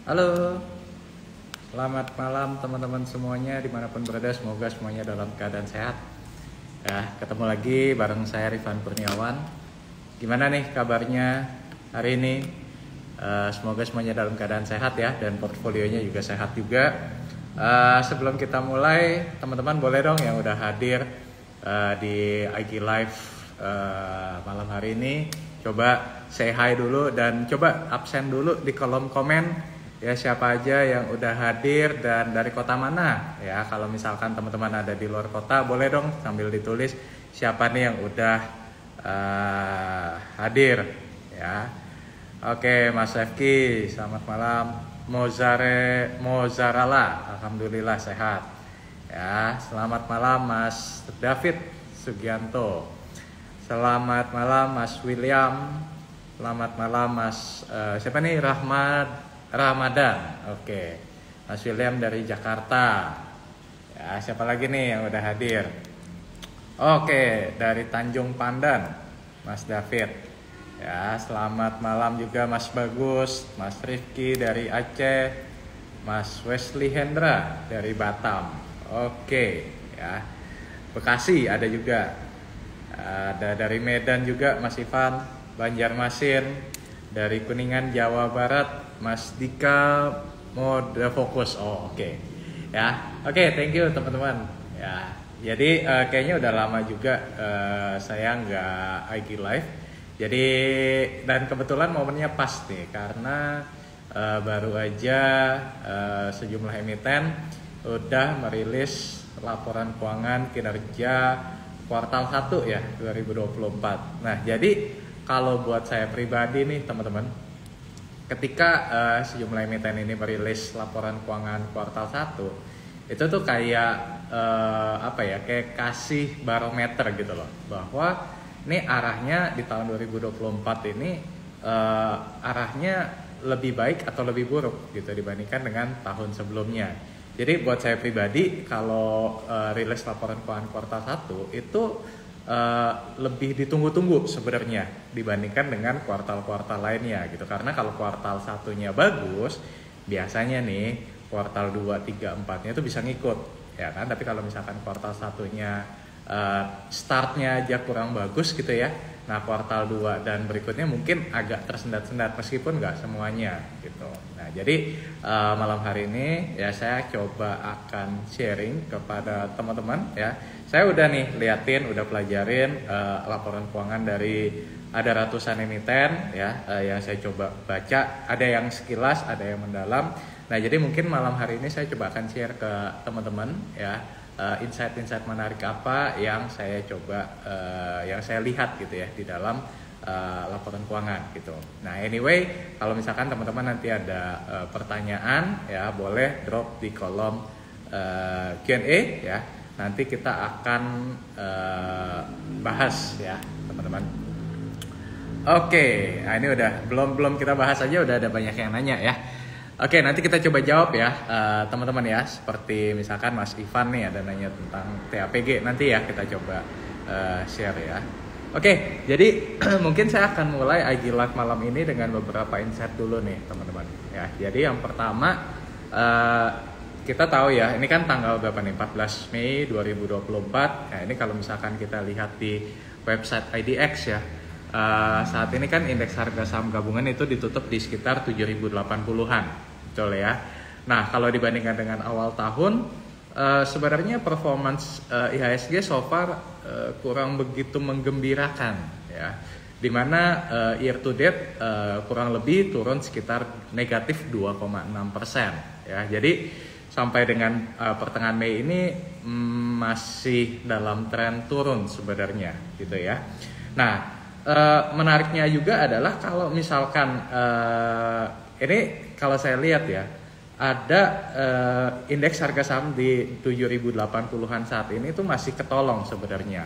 Halo, selamat malam teman-teman semuanya dimanapun berada, semoga semuanya dalam keadaan sehat. Ya, ketemu lagi bareng saya Rifan Kurniawan. Gimana nih kabarnya hari ini? Semoga semuanya dalam keadaan sehat ya, dan portfolionya juga sehat juga. Sebelum kita mulai, teman-teman boleh dong yang udah hadir di IG Live malam hari ini, coba say hi dulu dan coba absen dulu di kolom komen. Ya, siapa aja yang udah hadir dan dari kota mana ya. Kalau misalkan teman-teman ada di luar kota, boleh dong sambil ditulis siapa nih yang udah hadir ya. Oke, Mas Efki, selamat malam. Mozarala, alhamdulillah sehat ya. Selamat malam Mas David Sugianto. Selamat malam Mas William. Selamat malam Mas siapa nih, Ramadan. Oke. Mas William dari Jakarta. Ya, siapa lagi nih yang udah hadir? Oke, dari Tanjung Pandan, Mas David. Ya, selamat malam juga Mas Bagus, Mas Rifki dari Aceh, Mas Wesley Hendra dari Batam. Oke, ya. Bekasi ada juga. Ada dari Medan juga Mas Ivan, Banjarmasin, dari Kuningan Jawa Barat Mas Dika Mode Fokus. Oke. Ya. Oke, thank you teman-teman. Ya. Jadi kayaknya udah lama juga saya nggak IG live. Jadi dan kebetulan momennya pas nih karena baru aja sejumlah emiten udah merilis laporan keuangan kinerja kuartal 1 ya 2024. Nah, jadi kalau buat saya pribadi nih teman-teman, ketika sejumlah emiten ini merilis laporan keuangan kuartal 1, itu tuh kayak kayak kasih barometer gitu loh, bahwa ini arahnya di tahun 2024 ini arahnya lebih baik atau lebih buruk gitu dibandingkan dengan tahun sebelumnya. Jadi buat saya pribadi, kalau rilis laporan keuangan kuartal 1 itu lebih ditunggu-tunggu sebenarnya dibandingkan dengan kuartal-kuartal lainnya gitu. Karena kalau kuartal 1-nya bagus, biasanya nih kuartal 2, 3, 4-nya itu bisa ngikut ya kan. Tapi kalau misalkan kuartal 1-nya startnya aja kurang bagus gitu ya, nah kuartal 2 dan berikutnya mungkin agak tersendat-sendat meskipun nggak semuanya gitu. Nah, jadi malam hari ini ya saya coba akan sharing kepada teman-teman ya. Saya udah nih liatin, udah pelajarin laporan keuangan dari ada ratusan emiten ya, yang saya coba baca. Ada yang sekilas, ada yang mendalam. Nah, jadi mungkin malam hari ini saya coba akan share ke teman-teman ya, insight-insight menarik apa yang saya coba, yang saya lihat gitu ya di dalam laporan keuangan gitu. Nah, anyway, kalau misalkan teman-teman nanti ada pertanyaan ya, boleh drop di kolom Q&A ya. Nanti kita akan bahas ya teman-teman. Oke, nah ini udah belum kita bahas aja udah ada banyak yang nanya ya. Oke, nanti kita coba jawab ya teman-teman ya. Seperti misalkan Mas Ivan nih ada nanya tentang TAPG, nanti ya kita coba share ya. Oke, jadi mungkin saya akan mulai IG Live malam ini dengan beberapa insight dulu nih teman-teman ya. Jadi yang pertama, kita tahu ya, ini kan tanggal berapa nih? 14 Mei 2024. Nah, ini kalau misalkan kita lihat di website IDX ya, saat ini kan indeks harga saham gabungan itu ditutup di sekitar 7.080-an, betul ya. Nah, kalau dibandingkan dengan awal tahun, sebenarnya performance IHSG so far kurang begitu menggembirakan ya. Dimana year to date kurang lebih turun sekitar negatif 2,6% ya. Jadi sampai dengan pertengahan Mei ini masih dalam tren turun sebenarnya gitu ya. Nah, menariknya juga adalah kalau misalkan ini kalau saya lihat ya, ada indeks harga saham di 7.080-an saat ini itu masih ketolong sebenarnya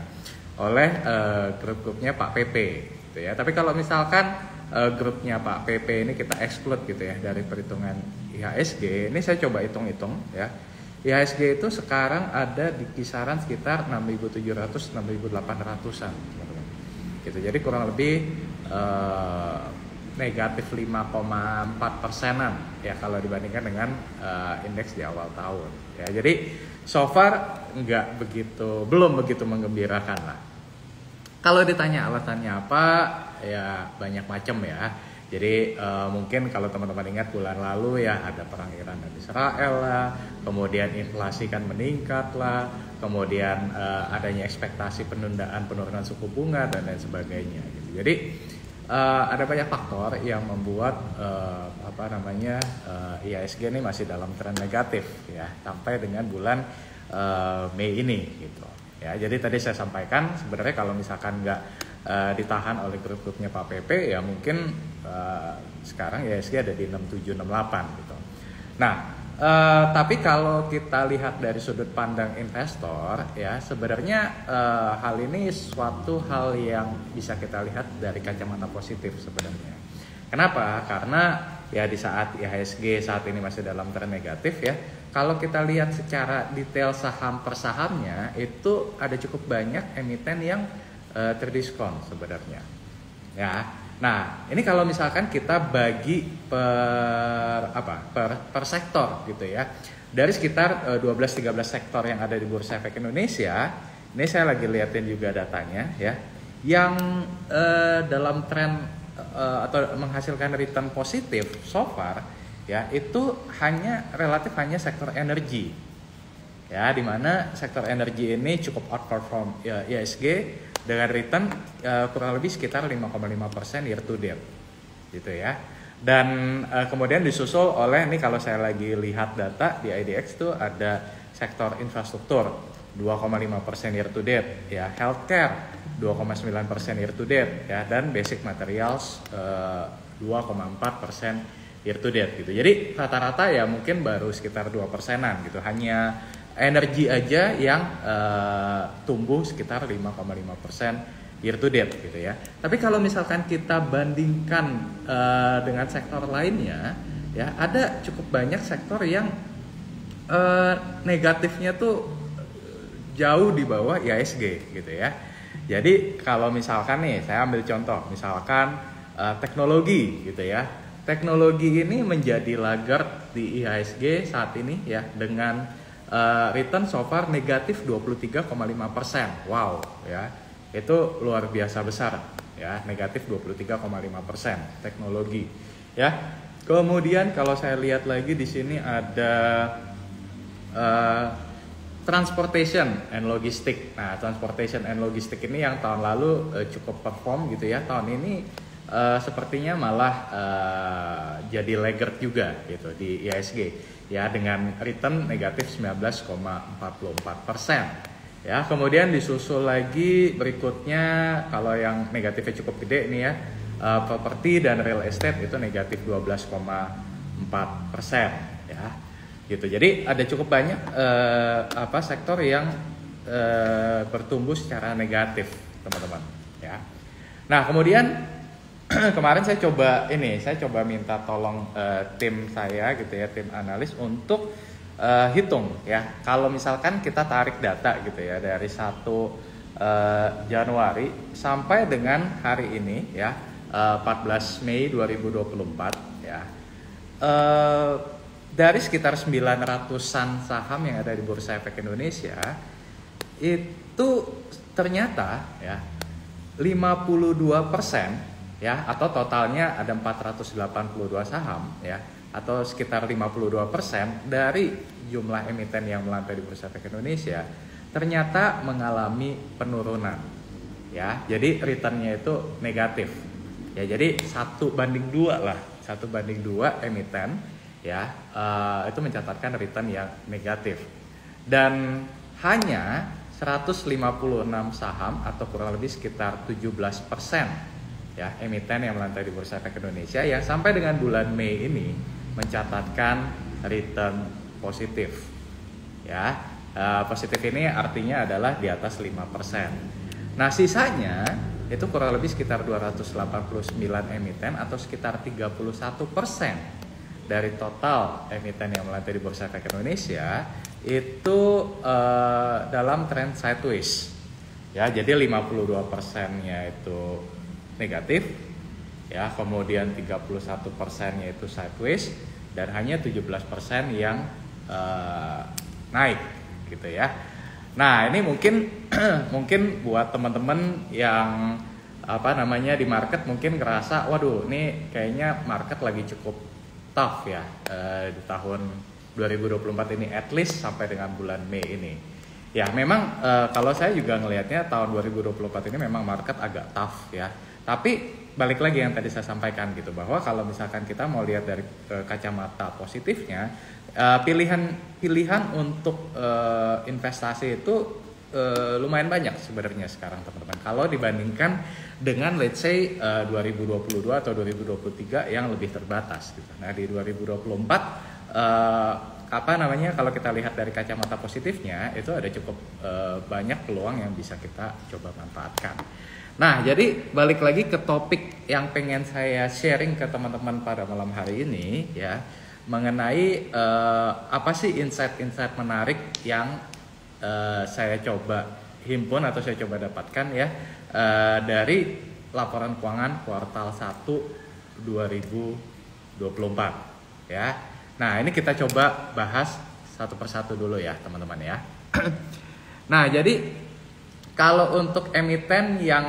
oleh grup-grupnya Pak PP gitu ya. Tapi kalau misalkan grupnya Pak PP ini kita exclude gitu ya dari perhitungan IHSG, ini saya coba hitung-hitung ya. IHSG itu sekarang ada di kisaran sekitar 6.700 6.800-an teman-teman. Gitu. Jadi kurang lebih negatif 5,4%-an ya kalau dibandingkan dengan indeks di awal tahun. Ya, jadi so far belum begitu menggembirakan lah. Kalau ditanya alasannya apa, ya banyak macam ya. Jadi mungkin kalau teman-teman ingat bulan lalu ya ada perang Iran dan Israel lah, kemudian inflasi kan meningkat lah, kemudian adanya ekspektasi penurunan suku bunga dan lain sebagainya gitu. Jadi ada banyak faktor yang membuat IHSG ini masih dalam tren negatif ya sampai dengan bulan Mei ini gitu. Ya, jadi tadi saya sampaikan sebenarnya kalau misalkan nggak ditahan oleh grup-grupnya Pak PP ya mungkin sekarang IHSG ada di 6768 gitu. Nah, tapi kalau kita lihat dari sudut pandang investor ya sebenarnya hal ini suatu hal yang bisa kita lihat dari kacamata positif sebenarnya. Kenapa? Karena ya di saat IHSG saat ini masih dalam tren negatif ya. Kalau kita lihat secara detail saham per sahamnya itu ada cukup banyak emiten yang terdiskon sebenarnya. Ya. Nah, ini kalau misalkan kita bagi per sektor gitu ya. Dari sekitar 12-13 sektor yang ada di Bursa Efek Indonesia, ini saya lagi liatin juga datanya ya. Yang dalam tren atau menghasilkan return positif so far ya, itu relatif hanya sektor energi. Ya, di mana sektor energi ini cukup outperform IHSG dengan return kurang lebih sekitar 5,5% year to date gitu ya. Dan kemudian disusul oleh ini kalau saya lagi lihat data di IDX itu ada sektor infrastruktur 2,5% year to date ya, healthcare 2,9% year to date ya, dan basic materials 2,4% year to date gitu. Jadi rata-rata ya mungkin baru sekitar 2%-an gitu. Hanya energi aja yang tumbuh sekitar 5,5% year to date gitu ya. Tapi kalau misalkan kita bandingkan dengan sektor lainnya ya, ada cukup banyak sektor yang negatifnya tuh jauh di bawah IHSG gitu ya. Jadi kalau misalkan nih saya ambil contoh misalkan teknologi gitu ya. Teknologi ini menjadi laggard di IHSG saat ini ya dengan return so far negatif 23,5%. Wow ya. Itu luar biasa besar ya, negatif 23,5% teknologi ya. Kemudian kalau saya lihat lagi di sini ada transportation and logistik. Nah, transportation and logistik ini yang tahun lalu cukup perform gitu ya. Tahun ini sepertinya malah jadi laggard juga gitu di IHSG ya dengan return negatif 19,44%. Ya, kemudian disusul lagi berikutnya kalau yang negatifnya cukup gede nih ya, properti dan real estate itu negatif 12,4% ya. Gitu. Jadi ada cukup banyak sektor yang bertumbuh secara negatif, teman-teman, ya. Nah, kemudian kemarin saya coba minta tolong tim saya gitu ya, tim analis untuk hitung ya, kalau misalkan kita tarik data gitu ya dari 1 Januari sampai dengan hari ini ya 14 Mei 2024 ya, dari sekitar 900-an saham yang ada di Bursa Efek Indonesia itu ternyata ya 52% ya, atau totalnya ada 482 saham ya, atau sekitar 52% dari jumlah emiten yang melantai di Bursa Efek Indonesia ternyata mengalami penurunan ya. Jadi returnnya itu negatif ya, jadi 1:2 lah, 1:2 emiten ya itu mencatatkan return yang negatif, dan hanya 156 saham atau kurang lebih sekitar 17% ya emiten yang melantai di Bursa Efek Indonesia yang sampai dengan bulan Mei ini mencatatkan return positif ya. Positif ini artinya adalah di atas 5%. Nah, sisanya itu kurang lebih sekitar 289 emiten atau sekitar 31% dari total emiten yang melantai di Bursa Efek Indonesia itu dalam tren sideways ya. Jadi 52%-nya itu negatif, ya, kemudian 31% yaitu sideways, dan hanya 17% yang naik gitu ya. Nah, ini mungkin mungkin buat teman-teman yang di market mungkin ngerasa, waduh, ini kayaknya market lagi cukup tough ya di tahun 2024 ini, at least sampai dengan bulan Mei ini. Ya, memang kalau saya juga ngelihatnya tahun 2024 ini memang market agak tough ya. Tapi balik lagi yang tadi saya sampaikan gitu, bahwa kalau misalkan kita mau lihat dari kacamata positifnya, pilihan untuk investasi itu lumayan banyak sebenarnya sekarang teman-teman. Kalau dibandingkan dengan let's say 2022 atau 2023 yang lebih terbatas gitu. Nah, di 2024 kalau kita lihat dari kacamata positifnya, itu ada cukup banyak peluang yang bisa kita coba manfaatkan. Nah, jadi balik lagi ke topik yang pengen saya sharing ke teman-teman pada malam hari ini ya, mengenai apa sih insight-insight menarik yang saya coba himpun atau saya coba dapatkan ya dari laporan keuangan kuartal 1 2024 ya. Nah, ini kita coba bahas satu persatu dulu ya teman-teman ya. Nah, jadi kalau untuk emiten yang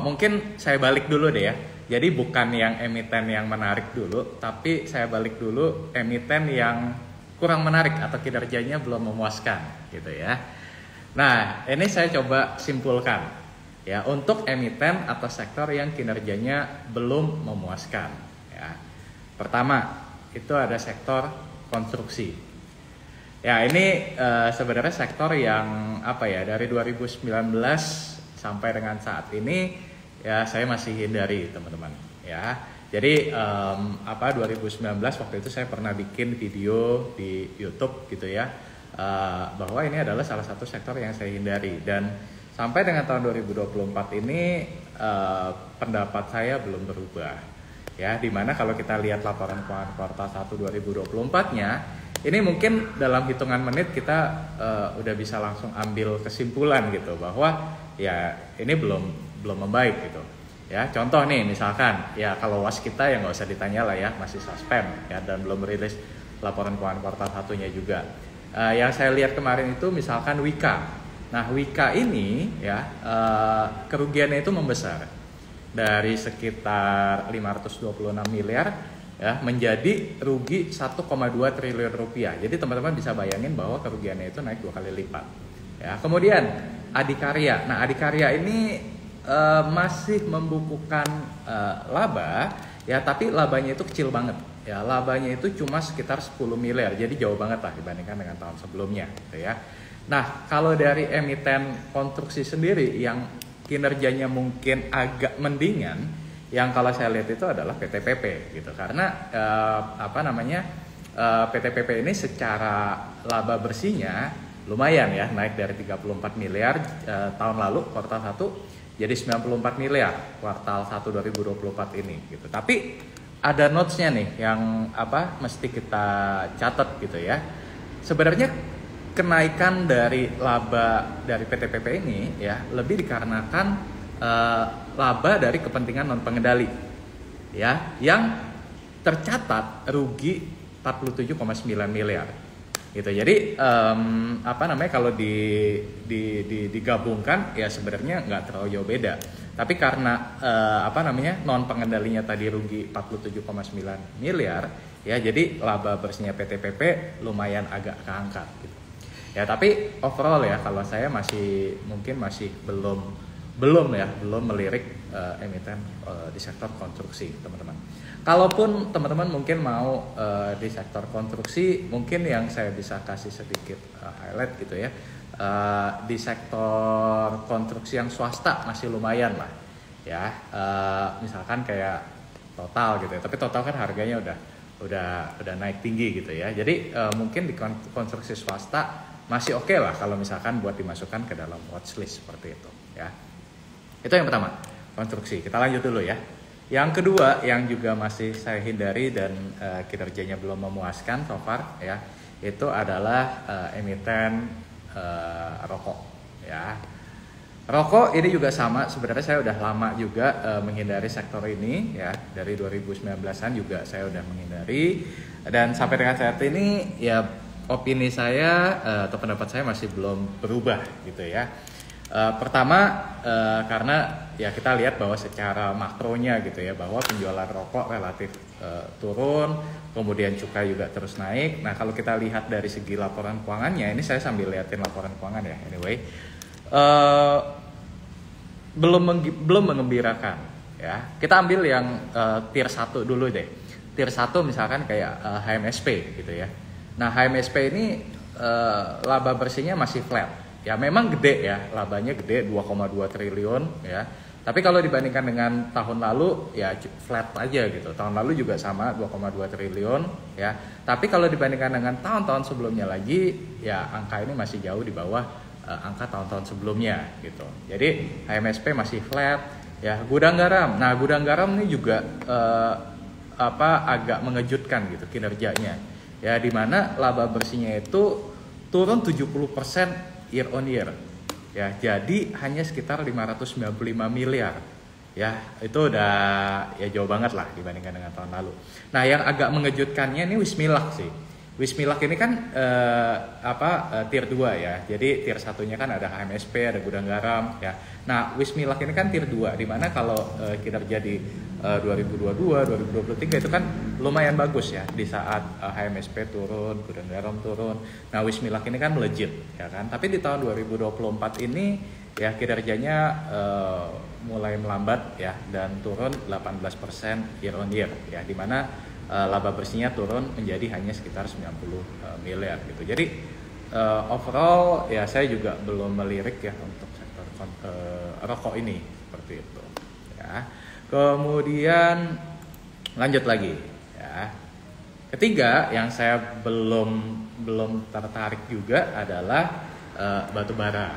mungkin saya balik dulu deh ya. Jadi bukan yang emiten yang menarik dulu, tapi saya balik dulu emiten yang kurang menarik atau kinerjanya belum memuaskan gitu ya. Nah, ini saya coba simpulkan ya untuk emiten atau sektor yang kinerjanya belum memuaskan ya. Pertama, itu ada sektor konstruksi. Ya, ini sebenarnya sektor yang dari 2019 sampai dengan saat ini ya saya masih hindari teman-teman ya. Jadi 2019 waktu itu saya pernah bikin video di YouTube gitu ya, bahwa ini adalah salah satu sektor yang saya hindari, dan sampai dengan tahun 2024 ini pendapat saya belum berubah. Ya, dimana kalau kita lihat laporan keuangan kuartal 1 2024-nya, ini mungkin dalam hitungan menit kita udah bisa langsung ambil kesimpulan gitu, bahwa ya ini belum membaik gitu. Ya, contoh nih misalkan ya kalau was kita ya nggak usah ditanya lah ya, masih suspend ya dan belum rilis laporan keuangan kuartal 1-nya juga. Yang saya lihat kemarin itu misalkan Wika. Nah, Wika ini ya kerugiannya itu membesar. Dari sekitar 526 miliar ya menjadi rugi 1,2 triliun rupiah. Jadi teman-teman bisa bayangin bahwa kerugiannya itu naik 2 kali lipat. Ya, kemudian Adikarya. Nah, Adikarya ini masih membukukan laba ya, tapi labanya itu kecil banget. Ya, labanya itu cuma sekitar 10 miliar. Jadi jauh banget lah dibandingkan dengan tahun sebelumnya gitu ya. Nah, kalau dari emiten konstruksi sendiri yang kinerjanya mungkin agak mendingan, yang kalau saya lihat itu adalah PTPP gitu, karena PTPP ini secara laba bersihnya lumayan ya, naik dari 34 miliar tahun lalu kuartal 1 jadi 94 miliar kuartal 1 2024 ini gitu. Tapi ada notes-nya nih yang mesti kita catat gitu ya. Sebenarnya kenaikan dari laba dari PTPP ini ya lebih dikarenakan laba dari kepentingan non pengendali ya, yang tercatat rugi 47,9 miliar gitu. Jadi kalau digabungkan ya sebenarnya nggak terlalu jauh beda, tapi karena non pengendalinya tadi rugi 47,9 miliar ya, jadi laba bersihnya PTPP lumayan agak keangkat gitu. Ya, tapi overall ya kalau saya masih belum melirik emiten di sektor konstruksi teman-teman. Kalaupun teman-teman mungkin mau di sektor konstruksi, mungkin yang saya bisa kasih sedikit highlight gitu ya, di sektor konstruksi yang swasta masih lumayan lah ya, misalkan kayak Total gitu ya, tapi Total kan harganya udah naik tinggi gitu ya. Jadi mungkin di konstruksi swasta masih oke lah kalau misalkan buat dimasukkan ke dalam watchlist seperti itu ya. Itu yang pertama, konstruksi. Kita lanjut dulu ya. Yang kedua yang juga masih saya hindari dan kinerjanya belum memuaskan so far ya, itu adalah emiten rokok ya. Rokok ini juga sama, sebenarnya saya udah lama juga menghindari sektor ini ya, dari 2019-an juga saya udah menghindari, dan sampai dengan saat ini ya opini saya atau pendapat saya masih belum berubah gitu ya. Pertama karena ya kita lihat bahwa secara makronya gitu ya, bahwa penjualan rokok relatif turun, kemudian cukai juga terus naik. Nah kalau kita lihat dari segi laporan keuangannya, ini saya sambil liatin laporan keuangan ya, anyway. Belum mengembirakan ya. Kita ambil yang tier 1 dulu deh. Tier 1 misalkan kayak HMSP gitu ya. Nah, HMSP ini laba bersihnya masih flat. Ya memang gede ya, labanya gede 2,2 triliun ya. Tapi kalau dibandingkan dengan tahun lalu ya flat aja gitu. Tahun lalu juga sama 2,2 triliun ya. Tapi kalau dibandingkan dengan tahun-tahun sebelumnya lagi ya angka ini masih jauh di bawah angka tahun-tahun sebelumnya gitu. Jadi HMSP masih flat ya. Gudang garam. Nah, gudang garam ini juga agak mengejutkan gitu kinerjanya. Ya di mana laba bersihnya itu turun 70% year on year. Ya, jadi hanya sekitar 595 miliar. Ya, itu udah ya jauh banget lah dibandingkan dengan tahun lalu. Nah, yang agak mengejutkannya ini Wismilak sih. Wismilak ini kan tier 2 ya. Jadi tier satunya kan ada HMSP, ada gudang garam ya. Nah, Wismilak ini kan tier 2 di mana kalau kinerja di 2022, 2023 itu kan lumayan bagus ya di saat HMSP turun, gudang garam turun. Nah, Wismilak ini kan melejit ya kan. Tapi di tahun 2024 ini ya kinerjanya mulai melambat ya dan turun 18% year on year ya, di mana laba bersihnya turun menjadi hanya sekitar 90 miliar gitu. Jadi overall ya saya juga belum melirik ya untuk sektor rokok ini seperti itu ya. Kemudian lanjut lagi ya. Ketiga yang saya belum tertarik juga adalah batu bara.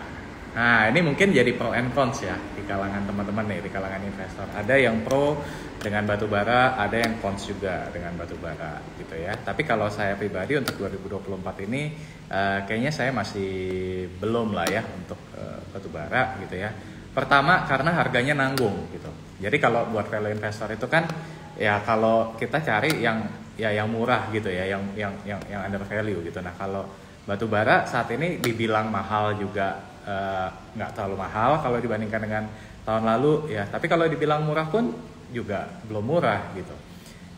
Nah, ini mungkin jadi pro and cons ya di kalangan teman-teman nih, di kalangan investor. Ada yang pro dengan batu bara, ada yang cons juga dengan batu bara gitu ya. Tapi kalau saya pribadi untuk 2024 ini kayaknya saya masih belum lah ya untuk batu bara gitu ya. Pertama karena harganya nanggung gitu. Jadi kalau buat value investor itu kan ya kalau kita cari yang murah gitu ya, yang under value gitu. Nah, kalau batu bara saat ini dibilang mahal juga nggak terlalu mahal kalau dibandingkan dengan tahun lalu ya, tapi kalau dibilang murah pun juga belum murah gitu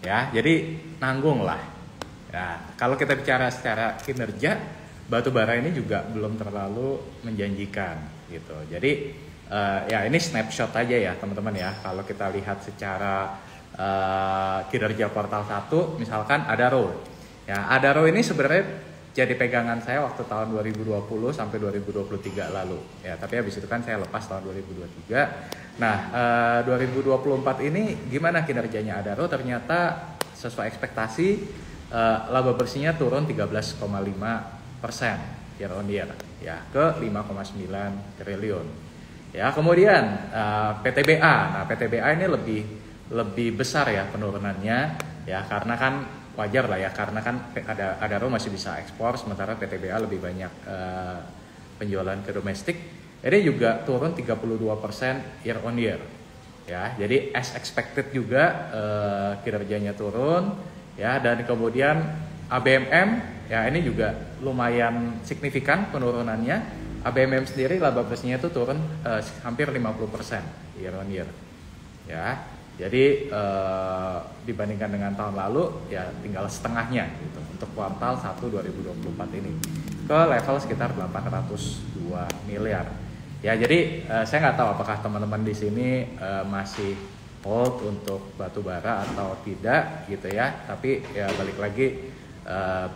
ya, jadi nanggung lah ya. Kalau kita bicara secara kinerja, batu bara ini juga belum terlalu menjanjikan gitu. Jadi ya ini snapshot aja ya teman-teman ya. Kalau kita lihat secara kinerja kuartal 1 misalkan Adaro ya, Adaro ini sebenarnya jadi pegangan saya waktu tahun 2020 sampai 2023 lalu ya, tapi habis itu kan saya lepas tahun 2023. Nah 2024 ini gimana kinerjanya Adaro? Ternyata sesuai ekspektasi, laba bersihnya turun 13,5% year on year ya ke 5,9 triliun ya. Kemudian PTBA. Nah PTBA ini lebih besar ya penurunannya ya, karena kan wajar lah ya, karena kan Adaro masih bisa ekspor, sementara PTBA lebih banyak penjualan ke domestik. Ini juga turun 32% year on year ya. Jadi as expected juga kinerjanya turun ya. Dan kemudian ABMM ya, ini juga lumayan signifikan penurunannya. ABMM sendiri laba bersihnya itu turun hampir 50% year on year ya. Jadi dibandingkan dengan tahun lalu ya tinggal setengahnya gitu untuk kuartal 1 2024 ini ke level sekitar 802 miliar. Ya jadi saya nggak tahu apakah teman-teman di sini masih hold untuk batu bara atau tidak gitu ya. Tapi ya balik lagi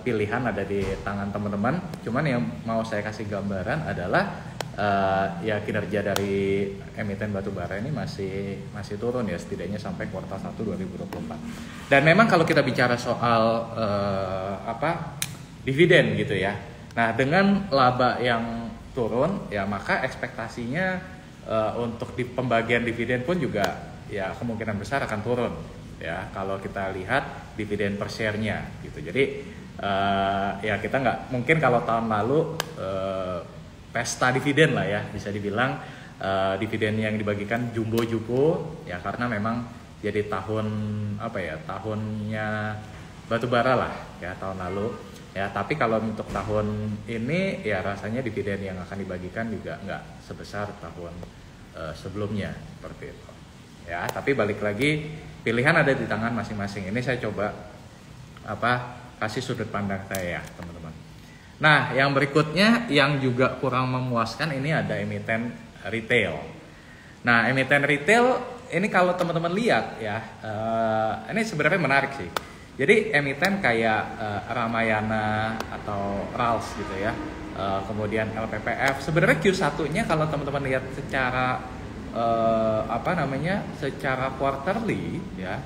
pilihan ada di tangan teman-teman. Cuman yang mau saya kasih gambaran adalah ya kinerja dari emiten batubara ini masih turun ya, setidaknya sampai kuartal 1 2024. Dan memang kalau kita bicara soal dividen gitu ya. Nah, dengan laba yang turun ya, maka ekspektasinya untuk di pembagian dividen pun juga ya kemungkinan besar akan turun ya, kalau kita lihat dividen per share-nya gitu. Jadi ya kita nggak mungkin kalau tahun lalu pesta dividen lah ya bisa dibilang, dividen yang dibagikan jumbo ya, karena memang jadi tahun tahunnya batubara lah ya tahun lalu ya. Tapi kalau untuk tahun ini ya rasanya dividen yang akan dibagikan juga nggak sebesar tahun sebelumnya seperti itu ya. Tapi balik lagi, pilihan ada di tangan masing-masing. Ini saya coba kasih sudut pandang saya ya teman-teman. Nah, yang berikutnya yang juga kurang memuaskan, ini ada emiten retail. Nah, emiten retail ini kalau teman-teman lihat ya, ini sebenarnya menarik sih. Jadi emiten kayak Ramayana atau Rals gitu ya, kemudian LPPF. Sebenarnya Q1-nya kalau teman-teman lihat secara secara quarterly ya,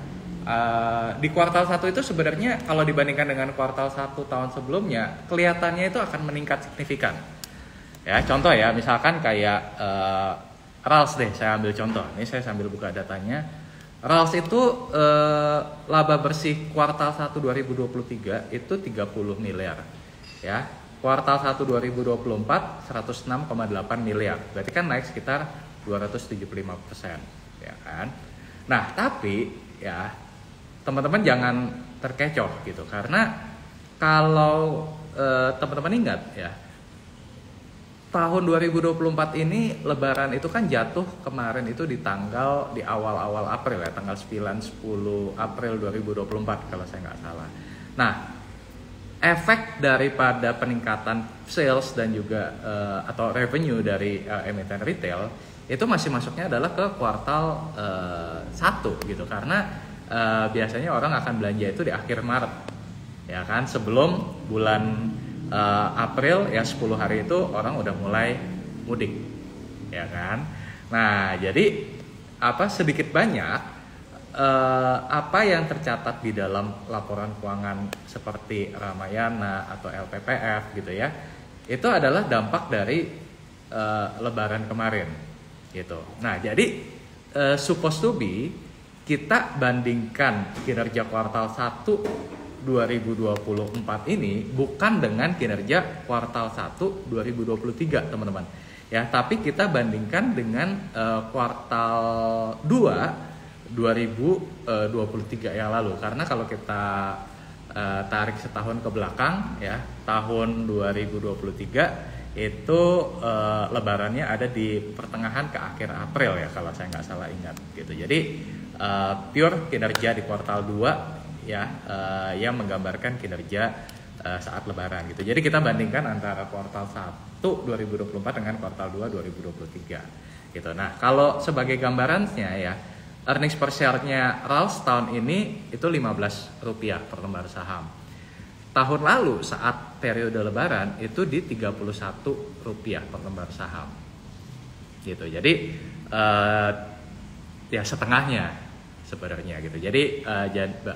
di kuartal 1 itu sebenarnya kalau dibandingkan dengan kuartal 1 tahun sebelumnya, kelihatannya itu akan meningkat signifikan. Ya, contoh ya, misalkan kayak Rals deh, saya ambil contoh. Ini saya sambil buka datanya. Rals itu laba bersih kuartal 1 2023 itu 30 miliar. Ya. Kuartal 1 2024 106,8 miliar. Berarti kan naik sekitar 275%, ya kan? Nah, tapi ya teman-teman jangan terkecoh gitu, karena kalau teman-teman ingat ya, tahun 2024 ini Lebaran itu kan jatuh kemarin itu di awal-awal April ya, tanggal 9-10 April 2024 kalau saya nggak salah. Nah, efek daripada peningkatan sales dan juga atau revenue dari emiten retail itu masih masuknya adalah ke kuartal 1 gitu, karena biasanya orang akan belanja itu di akhir Maret ya kan, sebelum bulan April ya, 10 hari itu orang udah mulai mudik ya kan. Nah, jadi sedikit banyak apa yang tercatat di dalam laporan keuangan seperti Ramayana atau LPPF gitu ya, itu adalah dampak dari Lebaran kemarin gitu. Nah, jadi supposed to be kita bandingkan kinerja kuartal 1 2024 ini bukan dengan kinerja kuartal 1 2023 teman-teman ya, tapi kita bandingkan dengan kuartal 2 2023 yang lalu. Karena kalau kita tarik setahun ke belakang ya, tahun 2023 itu lebarannya ada di pertengahan ke akhir April ya kalau saya nggak salah ingat gitu. Jadi pure kinerja di kuartal 2 ya, yang menggambarkan kinerja saat lebaran gitu. Jadi kita bandingkan antara kuartal 1 2024 dengan kuartal 2 2023 gitu. Nah, kalau sebagai gambarannya ya, earnings per share-nya Rals tahun ini itu Rp15 per lembar saham. Tahun lalu saat periode lebaran itu di Rp31 per lembar saham gitu. Jadi ya setengahnya sebenarnya gitu. Jadi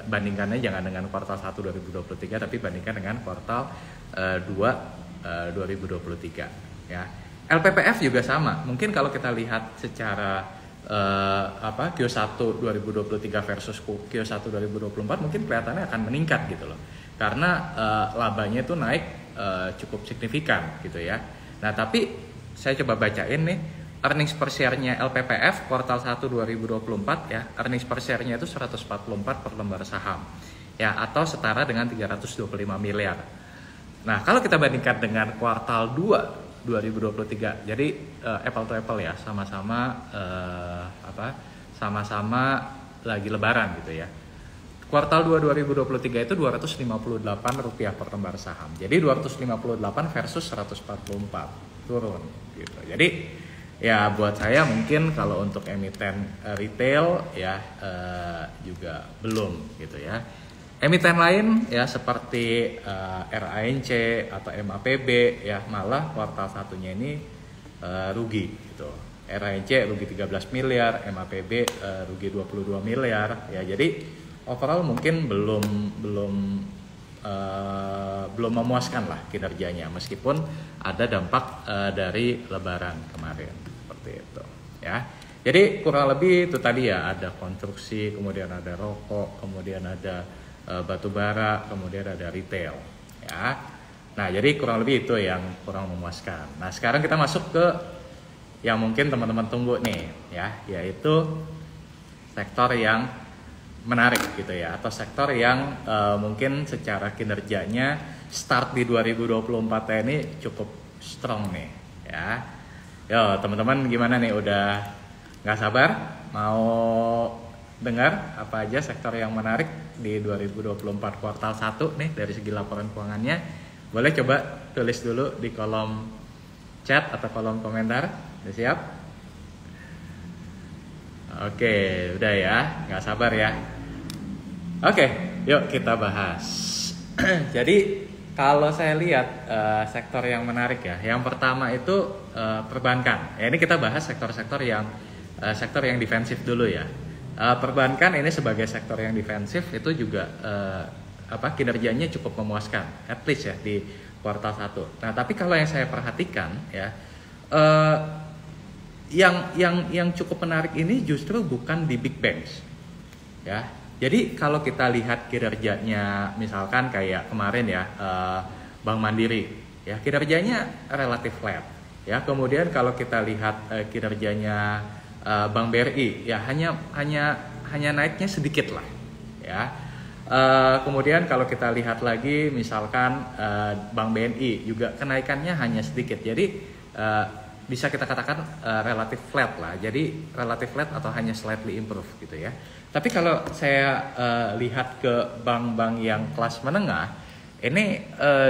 bandingkannya jangan dengan kuartal 1 2023, tapi bandingkan dengan kuartal 2 2023 ya. LPPF juga sama. Mungkin kalau kita lihat secara Q1 2023 versus Q1 2024 mungkin kelihatannya akan meningkat gitu loh. Karena labanya itu naik cukup signifikan gitu ya. Nah, tapi saya coba bacain nih earnings per share-nya LPPF kuartal 1 2024 ya. Earnings per share-nya itu 144 per lembar saham. Ya, atau setara dengan 325 miliar. Nah, kalau kita bandingkan dengan kuartal 2 2023, jadi apple to apple ya, sama-sama sama-sama lagi lebaran gitu ya. Kuartal 2 2023 itu Rp258 per lembar saham. Jadi 258 versus 144 turun gitu. Jadi ya buat saya mungkin kalau untuk emiten retail ya juga belum gitu ya. Emiten lain ya seperti RANC atau MAPB ya malah kuartal satunya ini rugi gitu. RANC rugi 13 miliar, MAPB rugi 22 miliar ya. Jadi overall mungkin belum memuaskan lah kinerjanya, meskipun ada dampak dari lebaran kemarin seperti itu ya. Jadi kurang lebih itu tadi ya, ada konstruksi, kemudian ada rokok, kemudian ada batu bara, kemudian ada retail ya. Nah, jadi kurang lebih itu yang kurang memuaskan. Nah, sekarang kita masuk ke yang mungkin teman-teman tunggu nih ya, yaitu sektor yang menarik gitu ya, atau sektor yang mungkin secara kinerjanya start di 2024 ini cukup strong nih ya. Yo teman-teman gimana nih, udah nggak sabar mau dengar apa aja sektor yang menarik di 2024 kuartal 1 nih dari segi laporan keuangannya? Boleh coba tulis dulu di kolom chat atau kolom komentar. Udah siap? Oke, udah ya, nggak sabar ya. Oke, yuk kita bahas. Jadi kalau saya lihat sektor yang menarik ya, yang pertama itu perbankan. Ya, ini kita bahas sektor-sektor yang defensif dulu ya. Perbankan ini sebagai sektor yang defensif itu juga kinerjanya cukup memuaskan, at least ya di kuartal 1. Nah, tapi kalau yang saya perhatikan ya, yang cukup menarik ini justru bukan di big banks ya. Jadi kalau kita lihat kinerjanya misalkan kayak kemarin ya, Bank Mandiri ya, kinerjanya relatif flat ya. Kemudian kalau kita lihat kinerjanya Bank BRI ya, hanya naiknya sedikit lah ya. Kemudian kalau kita lihat lagi misalkan Bank BNI juga kenaikannya hanya sedikit. Jadi bisa kita katakan relatif flat lah. Jadi relatif flat atau hanya slightly improve gitu ya. Tapi kalau saya lihat ke bank-bank yang kelas menengah, ini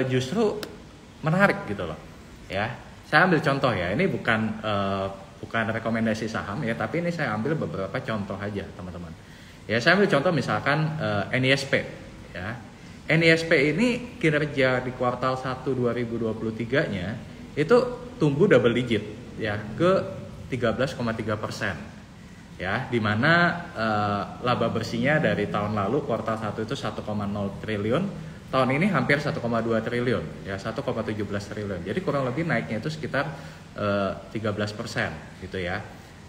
justru menarik gitu loh ya. Saya ambil contoh ya, ini bukan rekomendasi saham ya, tapi ini saya ambil beberapa contoh aja teman-teman. Ya, saya ambil contoh misalkan NISP ya. NISP ini kinerja di kuartal 1 2023-nya itu tumbuh double digit ya ke 13,3%. Ya, di mana laba bersihnya dari tahun lalu kuartal 1 itu 1,0 triliun, tahun ini hampir 1,2 triliun, ya 1,17 triliun. Jadi kurang lebih naiknya itu sekitar 13% gitu ya.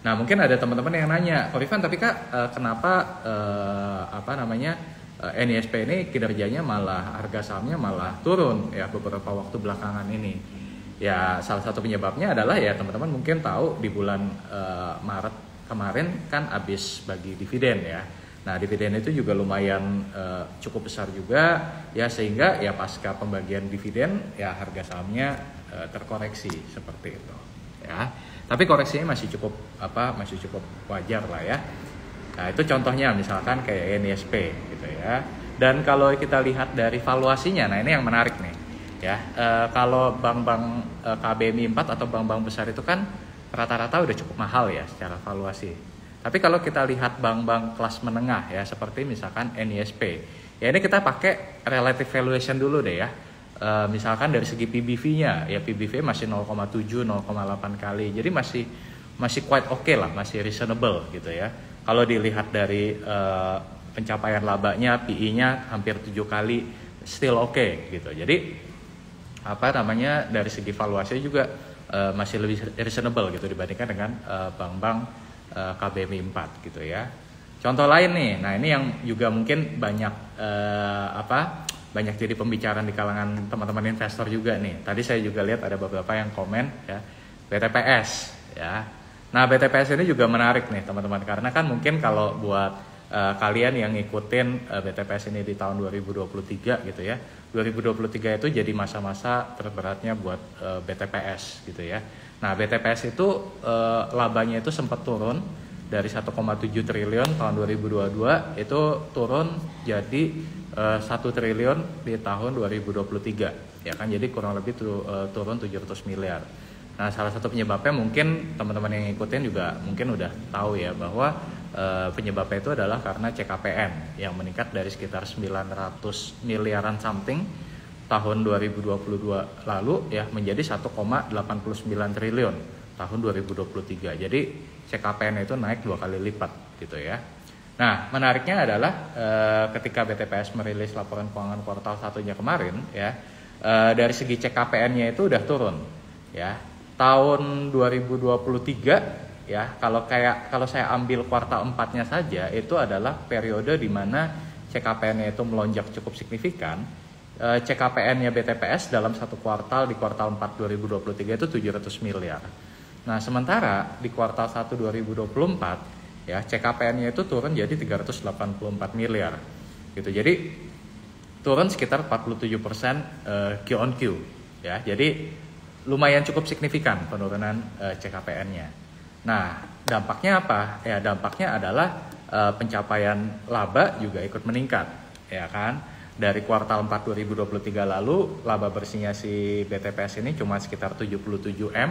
Nah, mungkin ada teman-teman yang nanya, Korifan, tapi Kak kenapa NISP ini kinerjanya malah harga sahamnya malah turun ya beberapa waktu belakangan ini? Ya, salah satu penyebabnya adalah ya teman-teman mungkin tahu di bulan Maret kemarin kan habis bagi dividen ya. Nah, dividen itu juga lumayan cukup besar juga ya, sehingga ya pasca pembagian dividen ya harga sahamnya terkoreksi seperti itu ya. Tapi koreksinya masih cukup wajar lah ya. Nah, itu contohnya misalkan kayak NISP gitu ya. Dan kalau kita lihat dari valuasinya, nah ini yang menarik nih ya. Kalau bank-bank KBMI 4 atau bank-bank besar itu kan rata-rata udah cukup mahal ya secara valuasi. Tapi kalau kita lihat bank-bank kelas menengah ya, seperti misalkan NISP, ya ini kita pakai relative valuation dulu deh ya. Misalkan dari segi PBV-nya, ya PBV masih 0,7, 0,8 kali. Jadi masih quite okay lah, masih reasonable gitu ya. Kalau dilihat dari pencapaian labanya, PI-nya hampir 7 kali, still okay gitu. Jadi dari segi valuasi juga masih lebih reasonable gitu dibandingkan dengan bank-bank KBMI 4 gitu ya. Contoh lain nih, nah ini yang juga mungkin banyak jadi pembicaraan di kalangan teman-teman investor juga nih. Tadi saya juga lihat ada beberapa yang komen ya, BTPS ya. Nah, BTPS ini juga menarik nih teman-teman, karena kan mungkin kalau buat kalian yang ngikutin BTPS ini di tahun 2023 gitu ya. 2023 itu jadi masa-masa terberatnya buat BTPS gitu ya. Nah, BTPS itu labanya itu sempat turun dari 1,7 triliun tahun 2022 itu turun jadi 1 triliun di tahun 2023 ya kan, jadi kurang lebih turun 700 miliar. Nah, salah satu penyebabnya mungkin teman-teman yang ngikutin juga mungkin udah tahu ya, bahwa penyebabnya itu adalah karena CKPN yang meningkat dari sekitar 900 miliaran something tahun 2022 lalu ya menjadi 1,89 triliun tahun 2023. Jadi CKPN itu naik 2 kali lipat gitu ya. Nah, menariknya adalah ketika BTPS merilis laporan keuangan kuartal 1-nya kemarin ya, dari segi CKPN-nya itu udah turun ya. Tahun 2023 ya, kalau saya ambil kuartal 4-nya saja, itu adalah periode di mana CKPN-nya itu melonjak cukup signifikan. CKPN-nya BTPS dalam satu kuartal di kuartal 4 2023 itu 700 miliar. Nah, sementara di kuartal 1 2024 ya CKPN-nya itu turun jadi 384 miliar. Gitu. Jadi turun sekitar 47% Q on Q ya. Jadi lumayan cukup signifikan penurunan CKPN-nya. Nah, dampaknya apa? Ya, dampaknya adalah pencapaian laba juga ikut meningkat, ya kan? Dari kuartal 4 2023 lalu, laba bersihnya si BTPS ini cuma sekitar 77 M.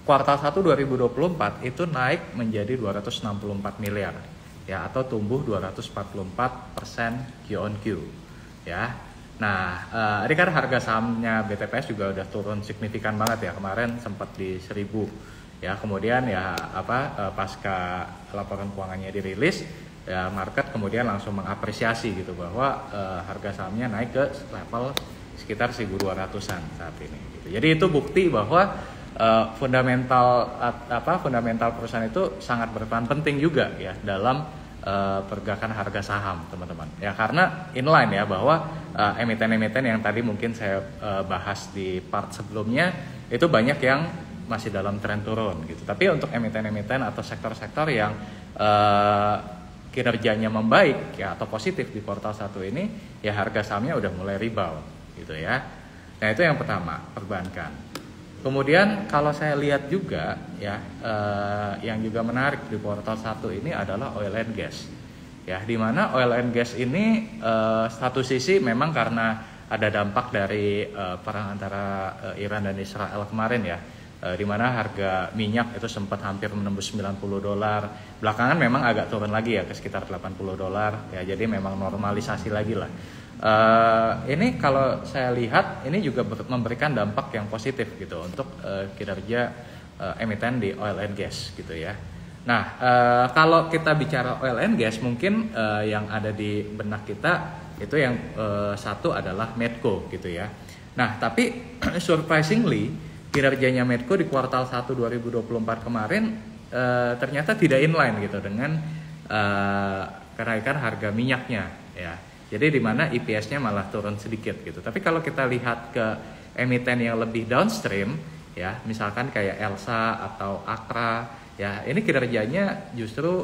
Kuartal 1 2024 itu naik menjadi 264 miliar, ya, atau tumbuh 244% Q on Q, ya. Nah, ini kan harga sahamnya BTPS juga udah turun signifikan banget ya, kemarin sempat di 1000 ya, kemudian ya pasca laporan keuangannya dirilis ya, market kemudian langsung mengapresiasi gitu bahwa harga sahamnya naik ke level sekitar 1200-an saat ini gitu. Jadi itu bukti bahwa fundamental perusahaan itu sangat berperan penting juga ya dalam pergerakan harga saham, teman-teman. Ya, karena inline ya bahwa emiten-emiten yang tadi mungkin saya bahas di part sebelumnya itu banyak yang masih dalam tren turun gitu. Tapi untuk emiten-emiten atau sektor-sektor yang kinerjanya membaik ya atau positif di kuartal 1 ini, ya harga sahamnya udah mulai rebound gitu ya. Nah, itu yang pertama, perbankan. Kemudian kalau saya lihat juga ya yang juga menarik di kuartal 1 ini adalah oil and gas. Ya, di mana oil and gas ini satu sisi memang karena ada dampak dari perang antara Iran dan Israel kemarin ya. Di mana harga minyak itu sempat hampir menembus $90. Belakangan memang agak turun lagi ya ke sekitar $80 ya. Jadi memang normalisasi lagi lah. Ini kalau saya lihat ini juga memberikan dampak yang positif gitu untuk kinerja emiten di oil and gas gitu ya. Nah, kalau kita bicara oil and gas mungkin yang ada di benak kita itu yang satu adalah Medco gitu ya. Nah, tapi surprisingly kinerjanya Medco di kuartal 1 2024 kemarin ternyata tidak inline gitu dengan kenaikan harga minyaknya ya. Jadi di mana EPS-nya malah turun sedikit gitu. Tapi kalau kita lihat ke emiten yang lebih downstream ya, misalkan kayak Elsa atau Akra ya, ini kinerjanya justru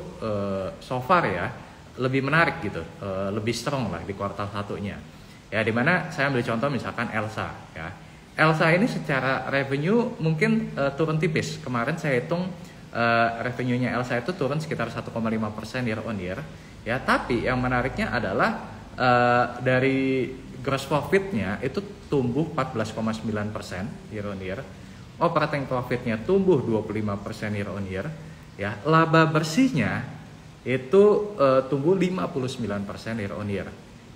so far ya lebih menarik gitu, lebih strong lah di kuartal 1-nya. Ya, di mana saya ambil contoh misalkan Elsa ya. Elsa ini secara revenue mungkin turun tipis. Kemarin saya hitung revenue-nya Elsa itu turun sekitar 1,5% year on year. Ya, tapi yang menariknya adalah dari gross profit-nya itu tumbuh 14,9% year on year. Operating profit-nya tumbuh 25% year on year. Ya, laba bersihnya itu tumbuh 59% year on year.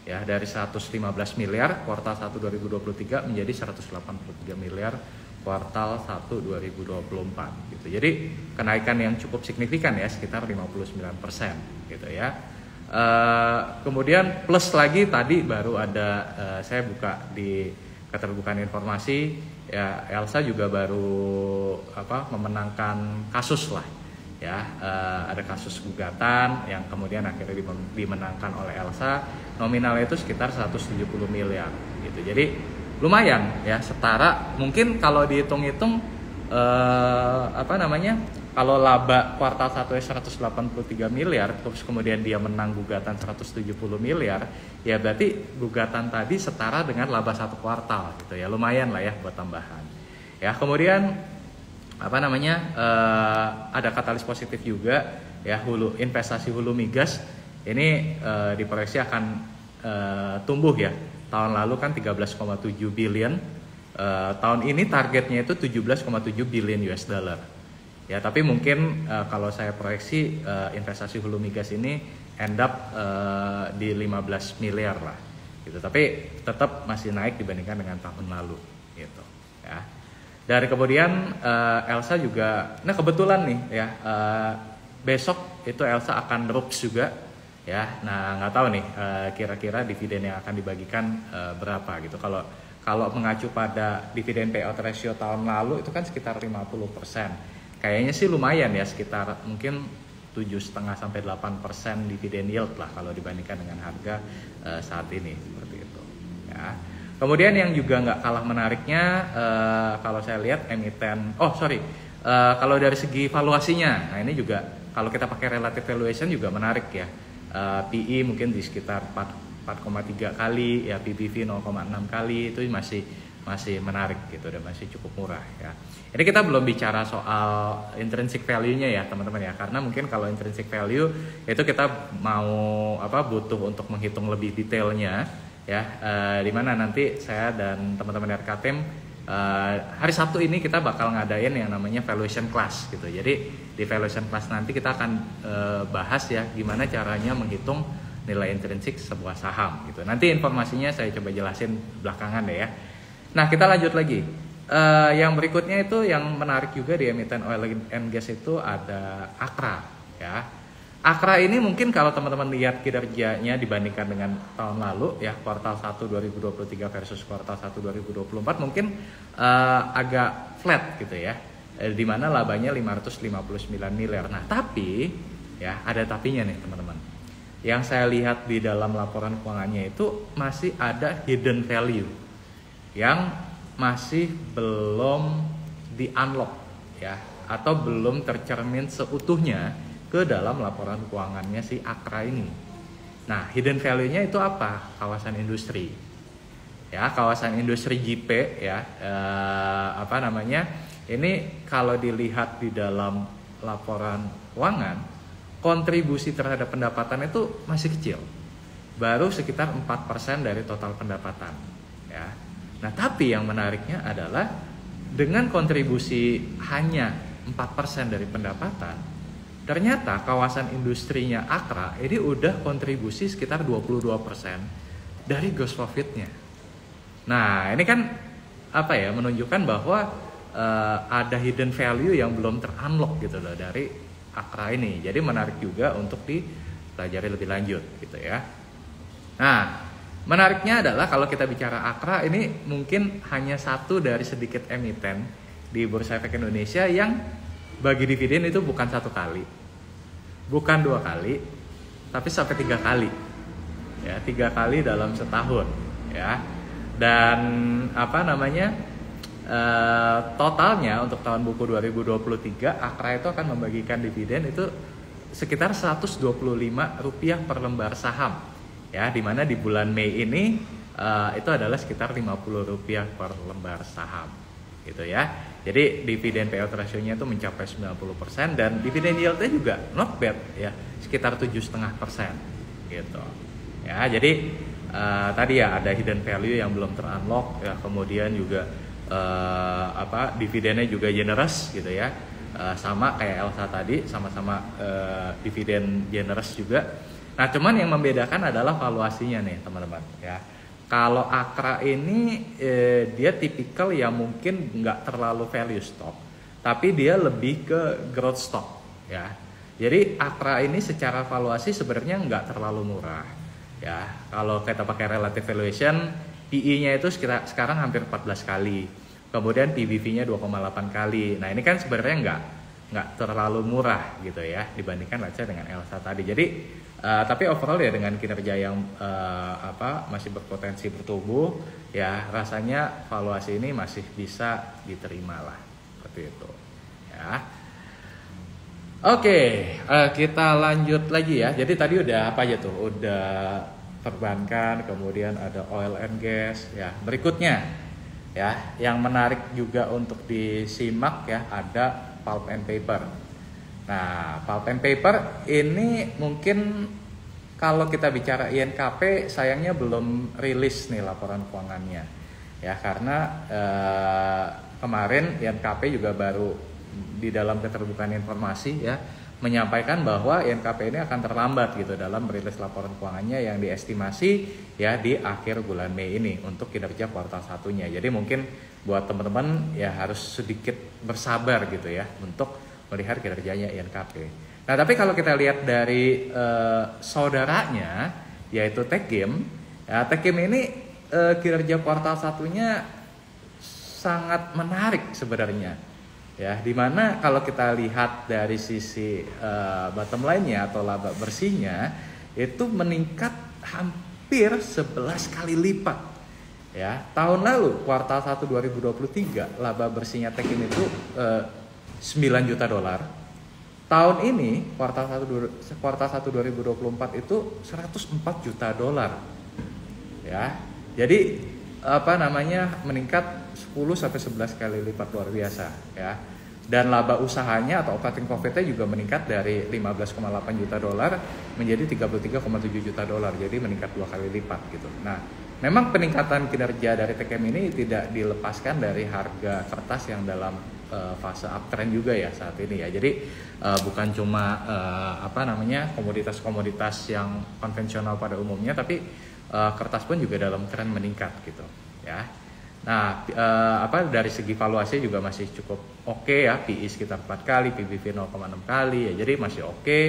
Ya, dari 115 miliar kuartal 1 2023 menjadi 183 miliar kuartal 1 2024 gitu. Jadi kenaikan yang cukup signifikan ya, sekitar 59% gitu ya. Kemudian plus lagi tadi baru ada saya buka di keterbukaan informasi ya, Elsa juga baru memenangkan kasus lah ya, ada kasus gugatan yang kemudian akhirnya dimenangkan oleh Elsa, nominalnya itu sekitar 170 miliar gitu. Jadi lumayan ya, setara mungkin kalau dihitung-hitung kalau laba kuartal 1 183 miliar terus kemudian dia menang gugatan 170 miliar ya, berarti gugatan tadi setara dengan laba satu kuartal gitu ya, lumayan lah ya buat tambahan ya. Kemudian ada katalis positif juga ya, investasi hulu migas ini diproyeksi akan tumbuh ya. Tahun lalu kan 13,7 billion, tahun ini targetnya itu 17,7 billion US dollar. Ya, tapi mungkin kalau saya proyeksi investasi hulu migas ini end up di 15 miliar lah gitu. Tapi tetap masih naik dibandingkan dengan tahun lalu gitu ya. Dari kemudian Elsa juga, nah kebetulan nih ya, besok itu Elsa akan drops juga ya. Nah, nggak tahu nih kira-kira dividen yang akan dibagikan berapa gitu. Kalau mengacu pada dividen payout ratio tahun lalu itu kan sekitar 50%. Kayaknya sih lumayan ya, sekitar mungkin 7,5 sampai 8% dividen yield lah kalau dibandingkan dengan harga saat ini seperti itu ya. Kemudian yang juga nggak kalah menariknya kalau saya lihat emiten, Kalau dari segi valuasinya, nah ini juga kalau kita pakai relative valuation juga menarik ya. PE mungkin di sekitar 4,3 kali, ya PBV 0,6 kali, itu masih menarik gitu dan masih cukup murah ya. Jadi kita belum bicara soal intrinsic value-nya ya teman-teman ya, karena mungkin kalau intrinsic value itu kita mau butuh untuk menghitung lebih detailnya ya, dimana nanti saya dan teman-teman dari Katim hari Sabtu ini kita bakal ngadain yang namanya valuation class gitu. Jadi di valuation class nanti kita akan bahas ya gimana caranya menghitung nilai intrinsik sebuah saham gitu. Nanti informasinya saya coba jelasin belakangan deh ya. Nah kita lanjut lagi. Yang berikutnya itu yang menarik juga di emiten oil and gas itu ada Akra ya. Akra ini mungkin kalau teman-teman lihat kinerjanya dibandingkan dengan tahun lalu ya, kuartal 1 2023 versus kuartal 1 2024 mungkin agak flat gitu ya, di mana labanya 559 miliar. Nah tapi ya ada tapinya nih teman-teman. Yang saya lihat di dalam laporan keuangannya itu masih ada hidden value yang masih belum di unlock ya, atau belum tercermin seutuhnya ke dalam laporan keuangannya si Akra ini. Nah, hidden value-nya itu apa? Kawasan industri. Ya, kawasan industri JP ya. Ini kalau dilihat di dalam laporan keuangan, kontribusi terhadap pendapatan itu masih kecil. Baru sekitar 4% dari total pendapatan, ya. Nah, tapi yang menariknya adalah dengan kontribusi hanya 4% dari pendapatan, ternyata kawasan industrinya Akra ini udah kontribusi sekitar 22% dari gross profitnya. Nah ini kan menunjukkan bahwa ada hidden value yang belum terunlock gitu loh dari Akra ini. Jadi menarik juga untuk dipelajari lebih lanjut gitu ya. Nah menariknya adalah kalau kita bicara Akra ini mungkin hanya satu dari sedikit emiten di Bursa Efek Indonesia yang bagi dividen itu bukan 1 kali, bukan 2 kali, tapi sampai 3 kali, ya 3 kali dalam setahun, ya. Dan totalnya untuk tahun buku 2023 Akra itu akan membagikan dividen itu sekitar Rp125 per lembar saham, ya. Dimana di bulan Mei ini itu adalah sekitar Rp50 per lembar saham, gitu ya. Jadi dividen payout ratio-nya itu mencapai 90% dan dividen yield-nya juga not bad ya, sekitar 7,5% gitu. Ya, jadi tadi ya ada hidden value yang belum terunlock ya, kemudian juga dividennya juga generous gitu ya. Sama kayak Elsa tadi, sama-sama dividen generous juga. Nah, cuman yang membedakan adalah valuasinya nih, teman-teman ya. Kalau Akra ini dia tipikal yang mungkin nggak terlalu value stock, tapi dia lebih ke growth stock ya. Jadi Akra ini secara valuasi sebenarnya nggak terlalu murah ya. Kalau kita pakai relative valuation, PE-nya itu sekarang hampir 14 kali, kemudian PBV-nya 2,8 kali. Nah ini kan sebenarnya nggak terlalu murah gitu ya dibandingkan dengan Elsa tadi. Jadi tapi overall ya dengan kinerja yang masih berpotensi bertumbuh ya, rasanya valuasi ini masih bisa diterima lah seperti itu ya. Oke, kita lanjut lagi ya. Jadi tadi udah apa aja tuh? Udah perbankan, kemudian ada oil and gas ya. Berikutnya ya, yang menarik juga untuk disimak ya, ada pulp and paper. Nah, pulp and paper ini mungkin kalau kita bicara INKP sayangnya belum rilis nih laporan keuangannya. Ya, karena kemarin INKP juga baru di dalam keterbukaan informasi ya menyampaikan bahwa INKP ini akan terlambat gitu dalam merilis laporan keuangannya yang diestimasi ya di akhir bulan Mei ini untuk kinerja kuartal 1-nya. Jadi mungkin buat teman-teman ya harus sedikit bersabar gitu ya untuk melihat kinerjanya INKP. Nah, tapi kalau kita lihat dari saudaranya yaitu Techim, ya Techim ini kinerja kuartal 1-nya sangat menarik sebenarnya. Ya, dimana kalau kita lihat dari sisi bottom line-nya atau laba bersihnya itu meningkat hampir 11 kali lipat. Ya, tahun lalu kuartal 1 2023 laba bersihnya Techim itu 9 juta dolar. Tahun ini kuartal 1 2024 itu 104 juta dolar. Ya. Jadi meningkat 10 sampai 11 kali lipat, luar biasa ya. Dan laba usahanya atau operating profitnya juga meningkat dari 15,8 juta dolar menjadi 33,7 juta dolar. Jadi meningkat 2 kali lipat gitu. Nah, memang peningkatan kinerja dari TKM ini tidak dilepaskan dari harga kertas yang dalam fase uptrend juga ya saat ini ya. Jadi bukan cuma komoditas-komoditas yang konvensional pada umumnya, tapi kertas pun juga dalam tren meningkat gitu ya. Nah, dari segi valuasi juga masih cukup oke ya, PE sekitar 4 kali, PBV 0,6 kali ya, jadi masih oke.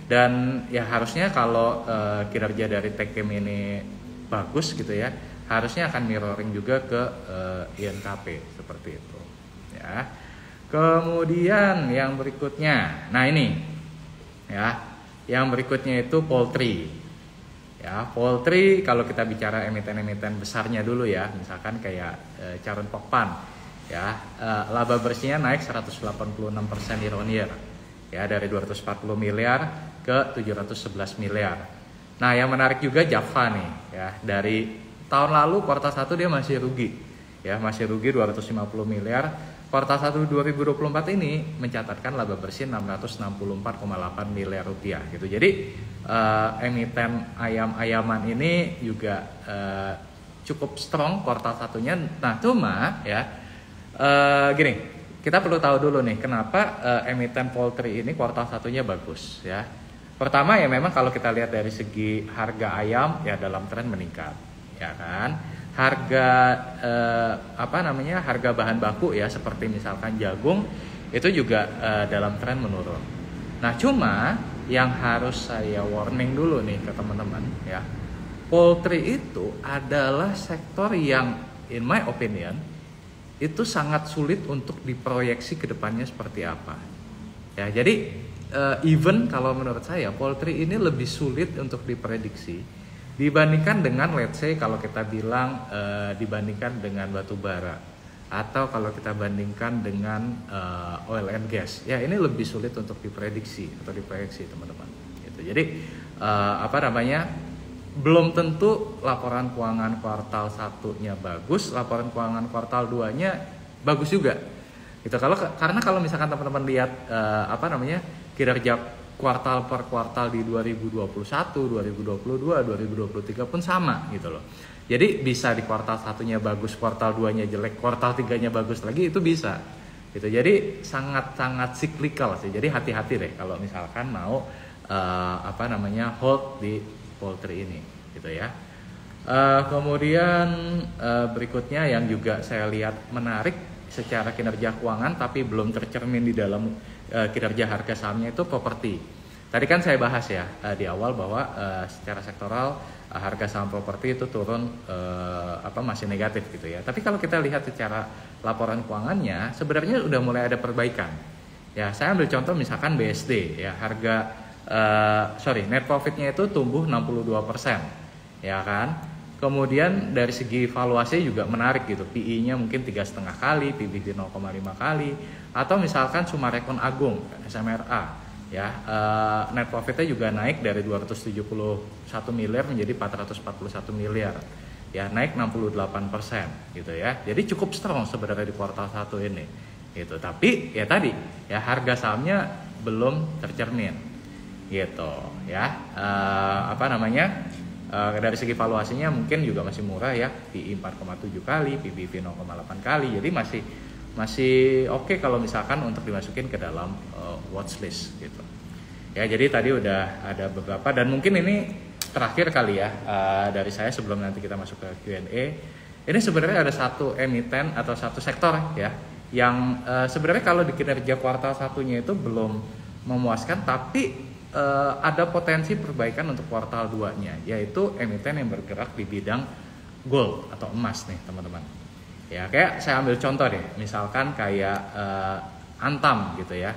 Dan ya harusnya kalau kinerja dari TKM ini bagus gitu ya, harusnya akan mirroring juga ke INKP seperti itu ya. Kemudian yang berikutnya, nah ini ya, yang berikutnya itu poultry. Ya, poultry kalau kita bicara emiten-emiten besarnya dulu ya, misalkan kayak Charon Pokpan ya, laba bersihnya naik 186% year on year ya, dari 240 miliar ke 711 miliar. Nah, yang menarik juga Java nih ya, dari tahun lalu kuartal 1 dia masih rugi ya, masih rugi 250 miliar. Kuartal 1 2024 ini mencatatkan laba bersih 664,8 miliar rupiah gitu. Jadi emiten ayam-ayaman ini juga cukup strong kuartal satunya. Nah, cuma ya gini, kita perlu tahu dulu nih kenapa emiten poultry ini kuartal satunya bagus ya. Pertama ya, memang kalau kita lihat dari segi harga ayam ya dalam tren meningkat ya kan. Harga harga bahan baku ya, seperti misalkan jagung itu juga dalam tren menurun. Nah, cuma yang harus saya warning dulu nih ke teman-teman ya, poultry itu adalah sektor yang in my opinion itu sangat sulit untuk diproyeksi ke depannya seperti apa ya. Jadi even kalau menurut saya poultry ini lebih sulit untuk diprediksi dibandingkan dengan, let's say kalau kita bilang dibandingkan dengan batu bara, atau kalau kita bandingkan dengan oil and gas ya, ini lebih sulit untuk diprediksi atau diproyeksi teman-teman gitu. Jadi belum tentu laporan keuangan kuartal 1-nya bagus, laporan keuangan kuartal 2-nya bagus juga gitu. Karena kalau misalkan teman-teman lihat kinerja kuartal per kuartal di 2021, 2022, 2023 pun sama gitu loh. Jadi bisa di kuartal 1-nya bagus, kuartal 2-nya jelek, kuartal 3-nya bagus lagi, itu bisa gitu. Jadi sangat-sangat cyclical sih. Jadi hati-hati deh kalau misalkan mau hold di poultry ini gitu ya. Kemudian berikutnya yang juga saya lihat menarik secara kinerja keuangan tapi belum tercermin di dalam kinerja harga sahamnya itu properti. Tadi kan saya bahas ya di awal bahwa secara sektoral harga saham properti itu turun masih negatif gitu ya. Tapi kalau kita lihat secara laporan keuangannya sebenarnya udah mulai ada perbaikan. Ya, saya ambil contoh misalkan BSD ya, net profitnya itu tumbuh 62% ya kan. Kemudian dari segi valuasi juga menarik gitu, PE-nya mungkin 3,5 kali, PBV 0,5 kali, atau misalkan Summarecon Agung, SMRA, ya net profitnya juga naik dari 271 miliar menjadi 441 miliar, ya naik 68% gitu ya. Jadi cukup strong sebenarnya di kuartal 1 ini, gitu. Tapi ya tadi ya harga sahamnya belum tercermin, gitu ya. Dari segi valuasinya mungkin juga masih murah ya, PE 4,7 kali, PBV 0,8 kali, jadi masih oke kalau misalkan untuk dimasukin ke dalam watchlist gitu. Ya, jadi tadi udah ada beberapa dan mungkin ini terakhir kali ya dari saya sebelum nanti kita masuk ke Q&A. Ini sebenarnya ada satu emiten atau satu sektor ya yang sebenarnya kalau di kinerja kuartal satunya itu belum memuaskan, tapi ada potensi perbaikan untuk kuartal 2-nya, yaitu emiten yang bergerak di bidang gold atau emas nih teman-teman. Ya, kayak saya ambil contoh deh, misalkan kayak Antam gitu ya.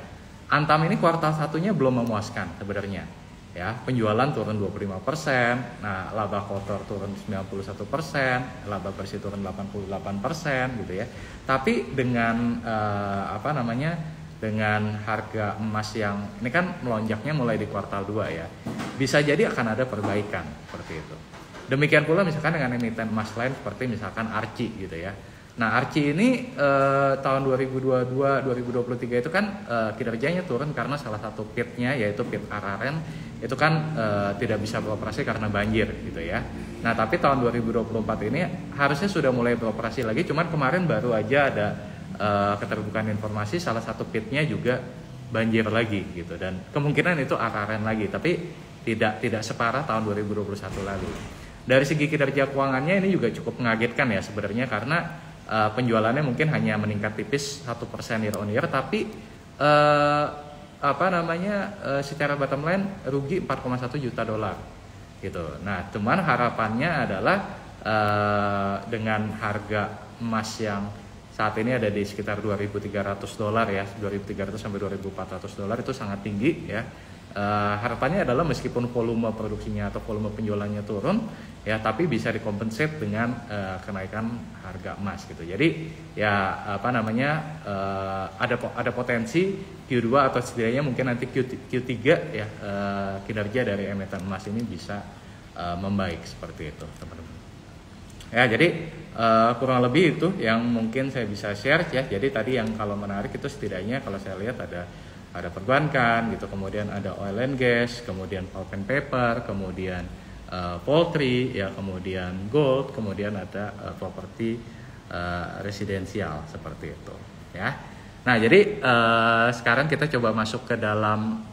Antam ini kuartal satunya belum memuaskan sebenarnya. Ya, penjualan turun 25%, nah laba kotor turun 91%, laba bersih turun 88% gitu ya. Tapi dengan dengan harga emas yang ini kan melonjaknya mulai di kuartal 2 ya, bisa jadi akan ada perbaikan seperti itu. Demikian pula misalkan dengan emiten emas lain seperti misalkan Archie gitu ya. Nah Archie ini tahun 2022-2023 itu kan kinerjanya turun karena salah satu pitnya yaitu pit Araren itu kan tidak bisa beroperasi karena banjir gitu ya. Nah tapi tahun 2024 ini harusnya sudah mulai beroperasi lagi, cuman kemarin baru aja ada keterbukaan informasi salah satu pitnya juga banjir lagi gitu, dan kemungkinan itu Araren lagi, tapi tidak separah tahun 2021 lalu. Dari segi kinerja keuangannya ini juga cukup mengagetkan ya sebenarnya, karena penjualannya mungkin hanya meningkat tipis 1% year on year, tapi secara bottom line rugi 4,1 juta dolar gitu. Nah cuman harapannya adalah dengan harga emas yang saat ini ada di sekitar 2.300 dolar ya, 2.300 sampai 2.400 dolar itu sangat tinggi ya. Harapannya adalah meskipun volume produksinya atau volume penjualannya turun ya, tapi bisa dikompensate dengan kenaikan harga emas gitu. Jadi ya ada potensi Q2 atau setidaknya mungkin nanti Q3 ya, kinerja dari emiten emas ini bisa membaik seperti itu teman-teman. Ya jadi kurang lebih itu yang mungkin saya bisa share ya. Jadi tadi yang kalau menarik itu setidaknya kalau saya lihat ada perbankan gitu, kemudian ada oil and gas, kemudian pulp and paper, kemudian poultry ya, kemudian gold, kemudian ada properti residensial seperti itu ya. Nah jadi sekarang kita coba masuk ke dalam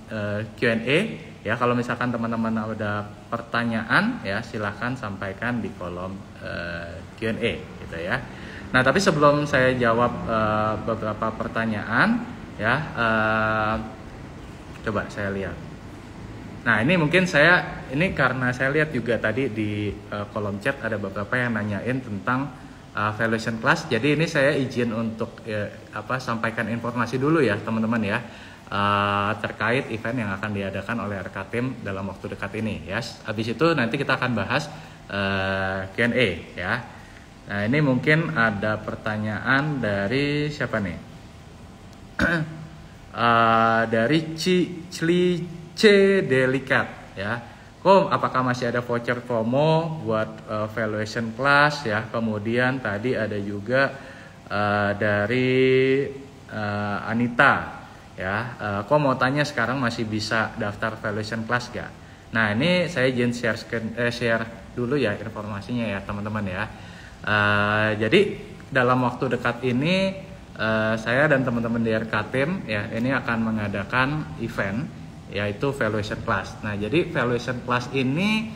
Q&A ya. Kalau misalkan teman-teman ada pertanyaan ya, silahkan sampaikan di kolom Q&A gitu ya. Nah tapi sebelum saya jawab beberapa pertanyaan ya, coba saya lihat. Nah ini mungkin karena saya lihat juga tadi di kolom chat ada beberapa yang nanyain tentang valuation class. Jadi ini saya izin untuk sampaikan informasi dulu ya teman-teman ya, terkait event yang akan diadakan oleh RK-Team dalam waktu dekat ini ya. Habis itu nanti kita akan bahas Q&A ya. Nah ini mungkin ada pertanyaan dari siapa nih? Dari C Delicat ya. Apakah masih ada voucher promo buat valuation class ya? Kemudian tadi ada juga dari Anita ya. Mau tanya sekarang masih bisa daftar valuation class gak? Nah ini saya izin share dulu ya informasinya ya teman-teman ya. Jadi dalam waktu dekat ini saya dan teman-teman di RK-Team ya ini akan mengadakan event yaitu valuation class. Nah jadi valuation class ini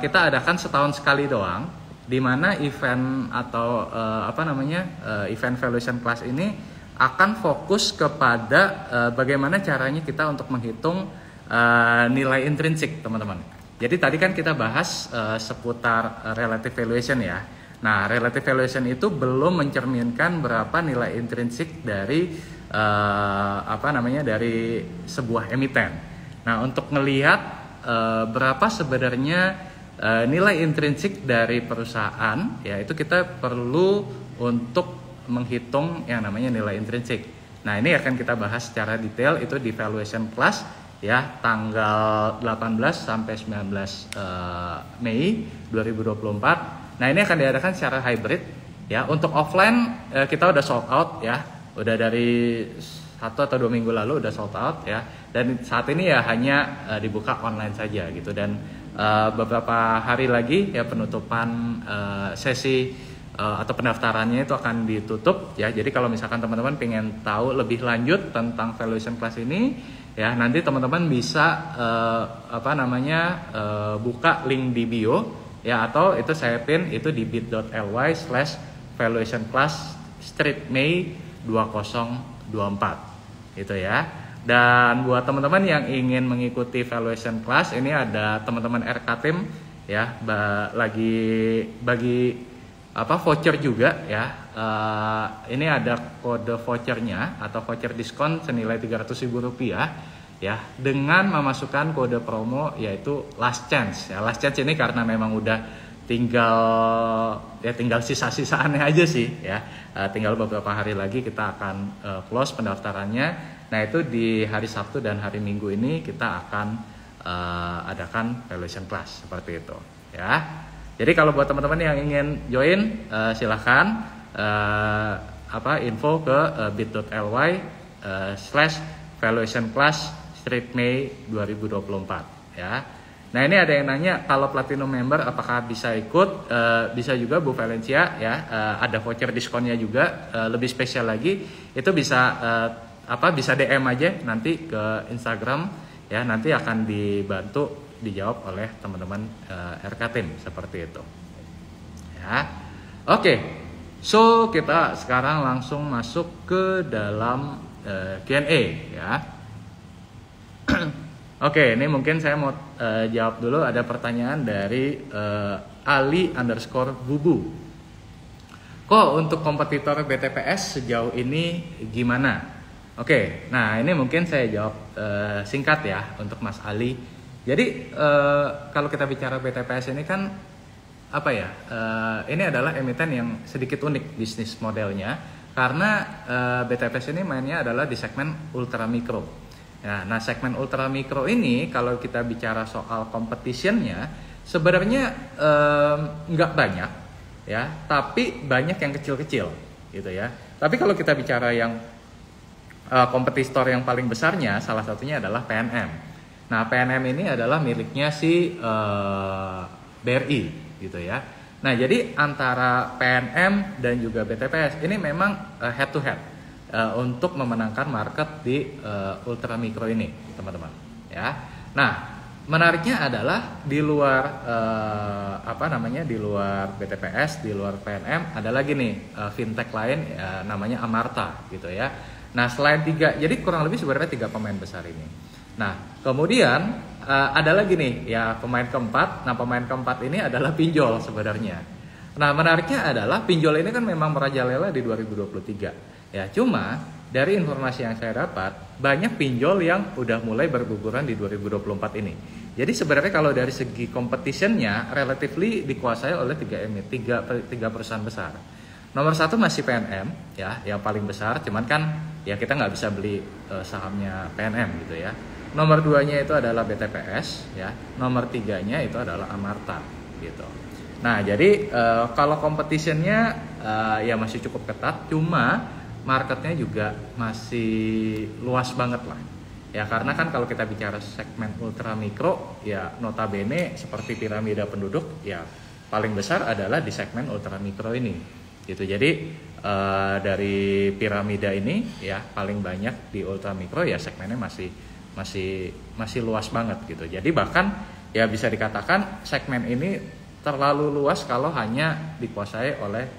kita adakan setahun sekali doang, di mana event atau event valuation class ini akan fokus kepada bagaimana caranya kita untuk menghitung nilai intrinsik teman-teman. Jadi tadi kan kita bahas seputar relative valuation ya. Nah, relative valuation itu belum mencerminkan berapa nilai intrinsik dari dari sebuah emiten. Nah, untuk melihat berapa sebenarnya nilai intrinsik dari perusahaan, ya itu kita perlu untuk menghitung yang namanya nilai intrinsik. Nah, ini akan kita bahas secara detail itu di valuation class ya, tanggal 18 sampai 19 Mei 2024. Nah ini akan diadakan secara hybrid ya. Untuk offline kita udah sold out ya, udah dari 1 atau 2 minggu lalu udah sold out ya. Dan saat ini ya hanya dibuka online saja gitu. Dan beberapa hari lagi ya penutupan sesi atau pendaftarannya itu akan ditutup ya. Jadi kalau misalkan teman-teman pengen tahu lebih lanjut tentang valuation class ini ya, nanti teman-teman bisa buka link di bio ya, atau itu saya pin itu di bit.ly/valuation class Mei 2024 itu ya. Dan buat teman-teman yang ingin mengikuti valuation class ini, ada teman-teman RK-Team ya lagi bagi voucher juga ya. Ini ada kode vouchernya atau voucher diskon senilai Rp300.000 ya, dengan memasukkan kode promo yaitu last chance ya. Last chance ini karena memang udah tinggal sisa-sisaannya aja sih ya. Tinggal beberapa hari lagi kita akan close pendaftarannya. Nah itu di hari Sabtu dan hari Minggu ini kita akan adakan valuation class seperti itu ya. Jadi kalau buat teman-teman yang ingin join silahkan info ke bit.ly/valuation class May 2024 ya. Nah ini ada yang nanya kalau platinum member apakah bisa ikut? Bisa juga Bu Valencia ya. Ada voucher diskonnya juga. Lebih spesial lagi itu bisa bisa DM aja nanti ke Instagram ya. Nanti akan dibantu dijawab oleh teman-teman RK Team seperti itu ya. Oke, so kita sekarang langsung masuk ke dalam Q&A ya. Oke, ini mungkin saya mau jawab dulu. Ada pertanyaan dari Ali_bubu. Kok untuk kompetitor BTPS sejauh ini gimana? Oke, nah ini mungkin saya jawab singkat ya untuk Mas Ali. Jadi kalau kita bicara BTPS ini kan ini adalah emiten yang sedikit unik bisnis modelnya karena BTPS ini mainnya adalah di segmen ultra mikro. Nah segmen ultra mikro ini kalau kita bicara soal competitionnya sebenarnya nggak banyak ya, tapi banyak yang kecil-kecil gitu ya. Tapi kalau kita bicara yang kompetitor yang paling besarnya salah satunya adalah PNM. Nah PNM ini adalah miliknya si BRI gitu ya. Nah jadi antara PNM dan juga BTPS ini memang head to head untuk memenangkan market di ultra mikro ini teman-teman ya. Nah menariknya adalah di luar di luar BTPS, di luar PNM ada lagi nih fintech lain namanya Amarta gitu ya. Nah selain jadi kurang lebih sebenarnya 3 pemain besar ini. Nah, kemudian ada lagi nih ya pemain keempat. Nah, pemain keempat ini adalah pinjol sebenarnya. Nah, menariknya adalah pinjol ini kan memang merajalela di 2023. Ya, cuma dari informasi yang saya dapat, banyak pinjol yang udah mulai berguguran di 2024 ini. Jadi sebenarnya kalau dari segi competitionnya relatively dikuasai oleh 3 perusahaan besar. Nomor 1 masih PNM ya, yang paling besar. Cuman kan ya kita nggak bisa beli sahamnya PNM gitu ya. Nomor 2-nya itu adalah BTPS ya. Nomor 3-nya itu adalah Amarta gitu. Nah, jadi kalau competitionnya ya masih cukup ketat, cuma marketnya juga masih luas banget lah. Ya karena kan kalau kita bicara segmen ultra mikro ya notabene seperti piramida penduduk ya paling besar adalah di segmen ultra mikro ini. Gitu. Jadi dari piramida ini ya paling banyak di ultra mikro ya segmennya masih luas banget gitu. Jadi bahkan ya bisa dikatakan segmen ini terlalu luas kalau hanya dikuasai oleh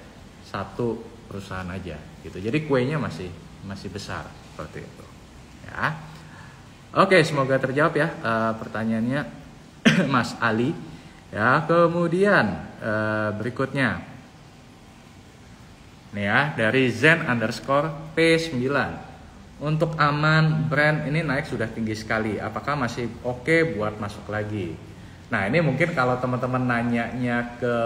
satu perusahaan aja gitu. Jadi kuenya masih besar seperti itu. Ya. Oke, semoga terjawab ya pertanyaannya Mas Ali. Ya, kemudian berikutnya nih ya dari Zen_P9. Untuk Aman brand ini naik sudah tinggi sekali. Apakah masih oke buat masuk lagi? Nah ini mungkin kalau teman-teman nanyanya ke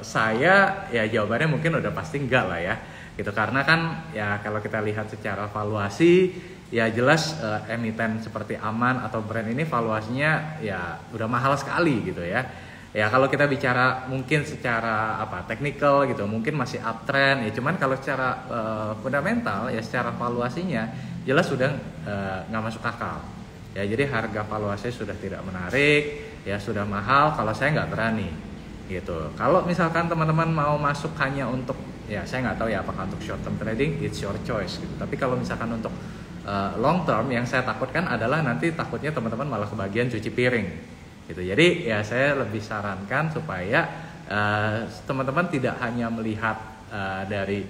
saya ya jawabannya mungkin udah pasti enggak lah ya. Gitu karena kan ya kalau kita lihat secara valuasi ya jelas emiten seperti Aman atau brand ini valuasinya ya udah mahal sekali gitu ya. Ya kalau kita bicara mungkin secara teknikal gitu mungkin masih uptrend ya, cuman kalau secara fundamental ya secara valuasinya jelas sudah nggak masuk akal ya. Jadi harga valuasi sudah tidak menarik ya, sudah mahal. Kalau saya nggak berani gitu. Kalau misalkan teman-teman mau masuk hanya untuk ya saya nggak tahu ya apakah untuk short term trading, it's your choice gitu. Tapi kalau misalkan untuk long term yang saya takutkan adalah nanti takutnya teman-teman malah kebagian cuci piring gitu. Jadi ya saya lebih sarankan supaya teman-teman tidak hanya melihat dari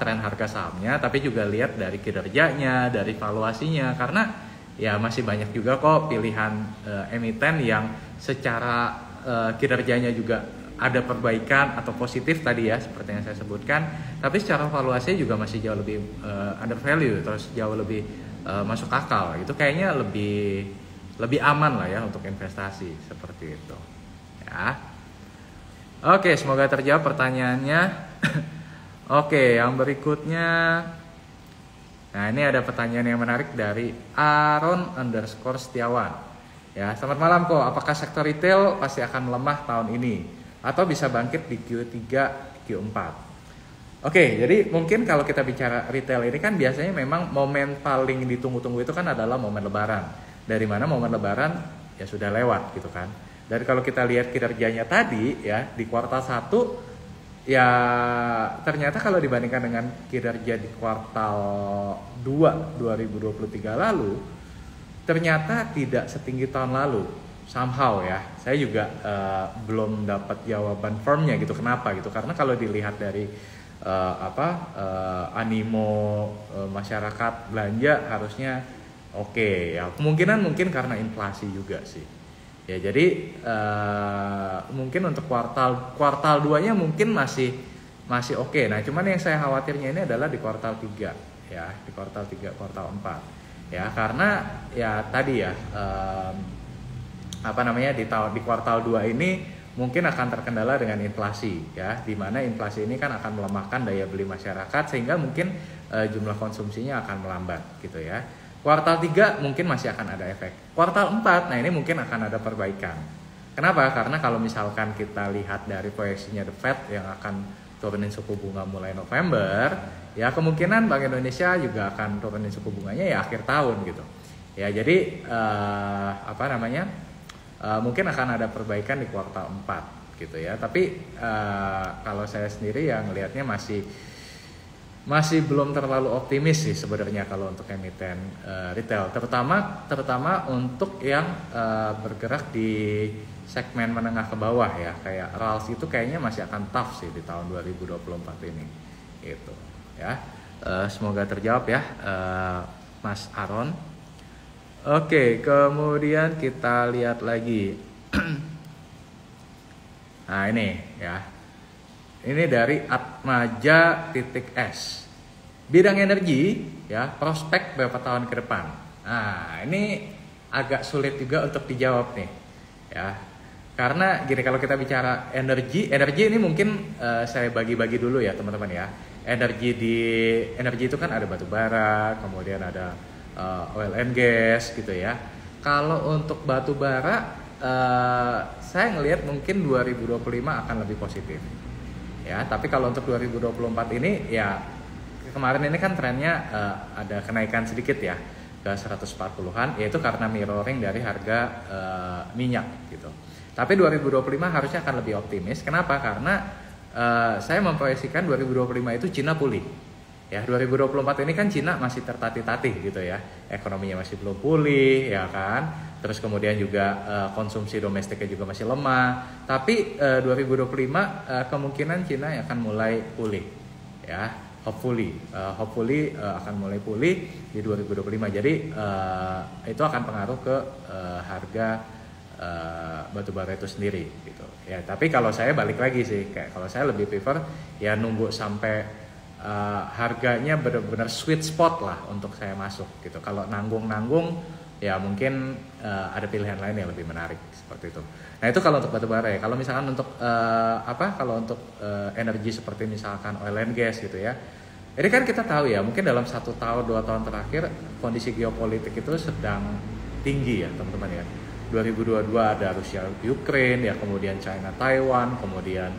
tren harga sahamnya, tapi juga lihat dari kinerjanya, dari valuasinya, karena ya masih banyak juga kok pilihan emiten yang secara kinerjanya juga ada perbaikan atau positif tadi ya seperti yang saya sebutkan, tapi secara valuasinya juga masih jauh lebih under value, terus jauh lebih masuk akal. Itu kayaknya lebih aman lah ya untuk investasi seperti itu ya. Oke, semoga terjawab pertanyaannya. Oke, yang berikutnya. Nah, ini ada pertanyaan yang menarik dari Aaron_Setiawan. Ya, selamat malam kok. Apakah sektor retail pasti akan melemah tahun ini atau bisa bangkit di Q3, Q4? Oke, jadi mungkin kalau kita bicara retail ini kan biasanya memang momen paling ditunggu-tunggu itu kan adalah momen Lebaran. Dari mana momen Lebaran ya sudah lewat gitu kan. Dan kalau kita lihat kinerjanya tadi ya di kuartal 1 ya ternyata kalau dibandingkan dengan kinerja di kuartal 2 2023 lalu ternyata tidak setinggi tahun lalu. Somehow ya, saya juga belum dapat jawaban firmnya gitu kenapa gitu. Karena kalau dilihat dari animo masyarakat belanja harusnya oke ya. Kemungkinan mungkin karena inflasi juga sih. Ya jadi mungkin untuk kuartal 2-nya mungkin masih oke. Nah, cuman yang saya khawatirnya ini adalah di kuartal 3 ya, di kuartal 3, kuartal 4. Ya, karena ya tadi ya di kuartal 2 ini mungkin akan terkendala dengan inflasi ya, di mana inflasi ini kan akan melemahkan daya beli masyarakat sehingga mungkin jumlah konsumsinya akan melambat gitu ya. Kuartal 3 mungkin masih akan ada efek. Kuartal 4, nah ini mungkin akan ada perbaikan. Kenapa? Karena kalau misalkan kita lihat dari proyeksinya The Fed yang akan turunin suku bunga mulai November, ya kemungkinan Bank Indonesia juga akan turunin suku bunganya ya akhir tahun gitu. Ya jadi mungkin akan ada perbaikan di kuartal 4 gitu ya. Tapi kalau saya sendiri yang ngelihatnya masih belum terlalu optimis sih sebenarnya kalau untuk emiten retail, terutama untuk yang bergerak di segmen menengah ke bawah ya, kayak RALS itu kayaknya masih akan tough sih di tahun 2024 ini gitu ya. Semoga terjawab ya Mas Aaron. Oke, kemudian kita lihat lagi. Nah ini ya, ini dari Atmaja.S. Bidang energi ya, prospek beberapa tahun ke depan. Nah ini agak sulit juga untuk dijawab nih ya. Karena gini, kalau kita bicara energi ini mungkin saya bagi-bagi dulu ya teman-teman ya. Energi itu kan ada batu bara, kemudian ada oil and gas gitu ya. Kalau untuk batu bara saya ngelihat mungkin 2025 akan lebih positif. Ya, tapi kalau untuk 2024 ini ya kemarin ini kan trennya ada kenaikan sedikit ya ke 140-an, yaitu karena mirroring dari harga minyak gitu. Tapi 2025 harusnya akan lebih optimis. Kenapa? Karena saya memproyeksikan 2025 itu Cina pulih. Ya, 2024 ini kan Cina masih tertatih-tatih gitu ya. Ekonominya masih belum pulih ya kan. Terus kemudian juga konsumsi domestiknya juga masih lemah. Tapi 2025 kemungkinan Cina akan mulai pulih ya. Hopefully akan mulai pulih di 2025. Jadi itu akan pengaruh ke harga batu bara itu sendiri gitu. Ya, tapi kalau saya balik lagi sih, kayak kalau saya lebih prefer ya nunggu sampai harganya benar-benar sweet spot lah untuk saya masuk gitu. Kalau nanggung ya mungkin ada pilihan lain yang lebih menarik seperti itu. Nah itu kalau untuk batu bara ya. Kalau misalkan untuk energi seperti misalkan oil and gas gitu ya. Ini kan kita tahu ya, mungkin dalam 1 tahun 2 tahun terakhir kondisi geopolitik itu sedang tinggi ya teman-teman ya. 2022 ada Rusia Ukraine ya, kemudian China Taiwan, kemudian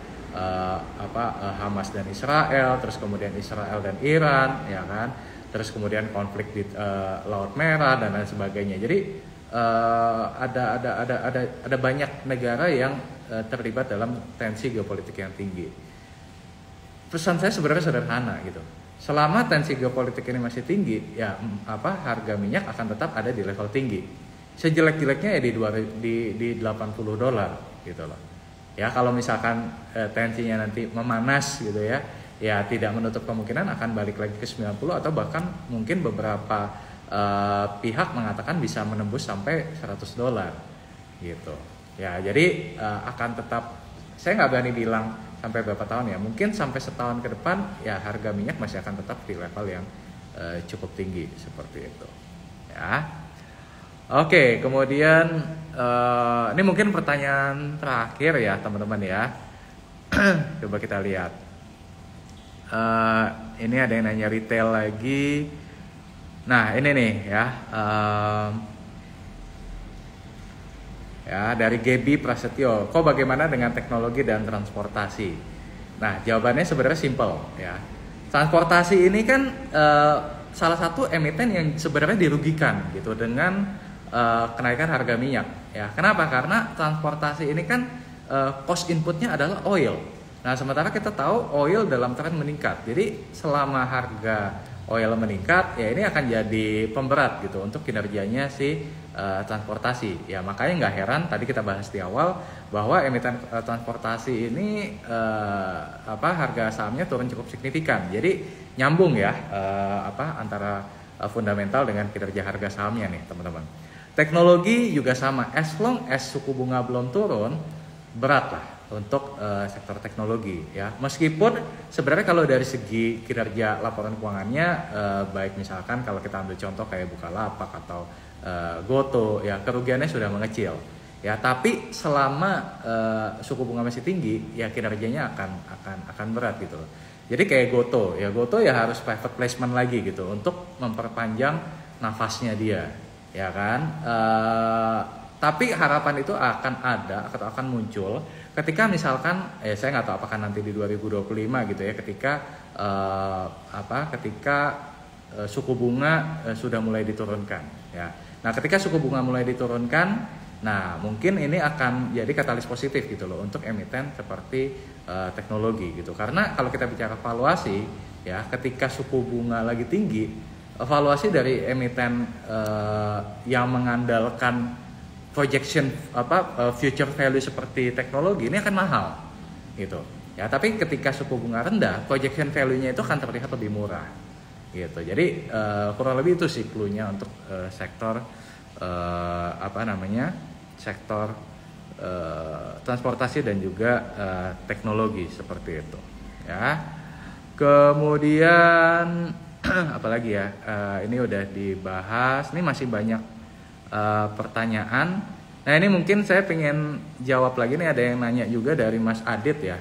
Hamas dan Israel, terus kemudian Israel dan Iran ya kan, terus kemudian konflik di Laut Merah dan lain sebagainya. Jadi ada banyak negara yang terlibat dalam tensi geopolitik yang tinggi. Pesan saya sebenarnya sederhana gitu. Selama tensi geopolitik ini masih tinggi, ya harga minyak akan tetap ada di level tinggi. Sejelek-jeleknya ya di $80 gitu loh. Ya kalau misalkan tensinya nanti memanas gitu ya, ya tidak menutup kemungkinan akan balik lagi ke 90 atau bahkan mungkin beberapa pihak mengatakan bisa menembus sampai $100 gitu. Ya jadi akan tetap, saya nggak berani bilang sampai berapa tahun ya, mungkin sampai setahun ke depan ya harga minyak masih akan tetap di level yang cukup tinggi seperti itu ya. Oke, kemudian ini mungkin pertanyaan terakhir ya teman-teman ya. Coba kita lihat. Ini ada yang nanya retail lagi. Nah ini nih ya. Ya, dari Gebi Prasetyo, kok bagaimana dengan teknologi dan transportasi? Nah, jawabannya sebenarnya simpel ya. Transportasi ini kan salah satu emiten yang sebenarnya dirugikan gitu dengan kenaikan harga minyak ya. Kenapa? Karena transportasi ini kan cost inputnya adalah oil. Nah, sementara kita tahu oil dalam tren meningkat. Jadi, selama harga oil meningkat, ya ini akan jadi pemberat gitu untuk kinerjanya si transportasi. Ya makanya nggak heran tadi kita bahas di awal bahwa emiten transportasi ini harga sahamnya turun cukup signifikan. Jadi nyambung ya antara fundamental dengan kinerja harga sahamnya nih teman-teman. Teknologi juga sama, as long as suku bunga belum turun, berat lah untuk sektor teknologi ya. Meskipun sebenarnya kalau dari segi kinerja laporan keuangannya baik misalkan kalau kita ambil contoh kayak Bukalapak atau Goto ya, kerugiannya sudah mengecil ya, tapi selama suku bunga masih tinggi ya kinerjanya akan berat gitu. Jadi kayak Goto ya harus private placement lagi gitu untuk memperpanjang nafasnya dia ya kan. Tapi harapan itu akan ada atau akan muncul ketika misalkan saya nggak tahu apakah nanti di 2025 gitu ya, ketika suku bunga sudah mulai diturunkan ya. Nah, ketika suku bunga mulai diturunkan, nah mungkin ini akan jadi katalis positif gitu loh untuk emiten seperti teknologi gitu. Karena kalau kita bicara valuasi ya, ketika suku bunga lagi tinggi, valuasi dari emiten yang mengandalkan projection future value seperti teknologi ini akan mahal gitu ya. Tapi ketika suku bunga rendah, projection value-nya itu akan terlihat lebih murah gitu. Jadi kurang lebih itu sih clue-nya untuk sektor sektor transportasi dan juga teknologi seperti itu ya. Kemudian apalagi ya, ini udah dibahas, ini masih banyak pertanyaan. Nah ini mungkin saya pengen jawab lagi nih, ada yang nanya juga dari Mas Adit ya,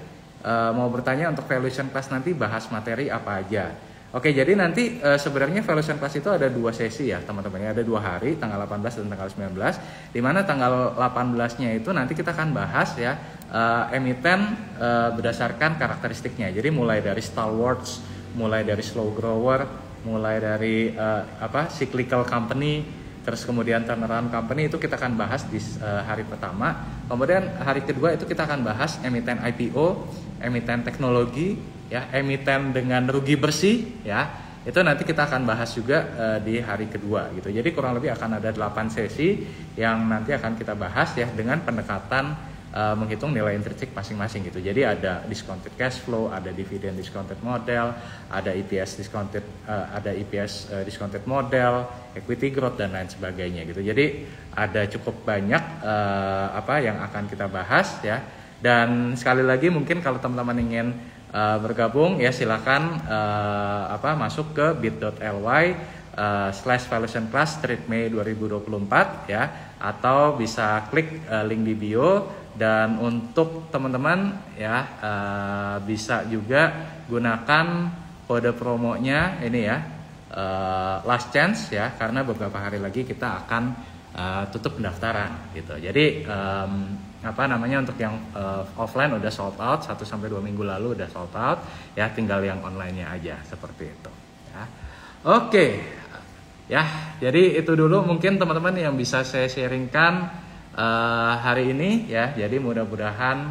mau bertanya untuk valuation class nanti bahas materi apa aja. Oke, jadi nanti sebenarnya valuation class itu ada 2 sesi ya teman-teman ya, ada 2 hari, tanggal 18 dan tanggal 19, dimana tanggal 18-nya itu nanti kita akan bahas ya emiten berdasarkan karakteristiknya. Jadi mulai dari stalwarts, mulai dari slow grower, mulai dari cyclical company, terus kemudian turnaround company, itu kita akan bahas di hari pertama. Kemudian hari kedua itu kita akan bahas emiten IPO, emiten teknologi, ya, emiten dengan rugi bersih, ya. Itu nanti kita akan bahas juga di hari kedua gitu. Jadi kurang lebih akan ada 8 sesi yang nanti akan kita bahas ya dengan pendekatan menghitung nilai intrinsik masing-masing gitu. Jadi ada discounted cash flow, ada dividend discounted model, ada EPS discounted, discounted model, equity growth dan lain sebagainya gitu. Jadi ada cukup banyak yang akan kita bahas ya. Dan sekali lagi mungkin kalau teman-teman ingin bergabung ya silakan masuk ke bit.ly/valuation class trade May 2024 ya, atau bisa klik link di bio. Dan untuk teman-teman ya bisa juga gunakan kode promonya ini ya, last chance ya, karena beberapa hari lagi kita akan tutup pendaftaran gitu. Jadi untuk yang offline udah sold out, 1-2 minggu lalu udah sold out ya, tinggal yang online-nya aja seperti itu ya. Oke. Ya, jadi itu dulu mungkin teman-teman yang bisa saya sharingkan hari ini ya. Jadi mudah-mudahan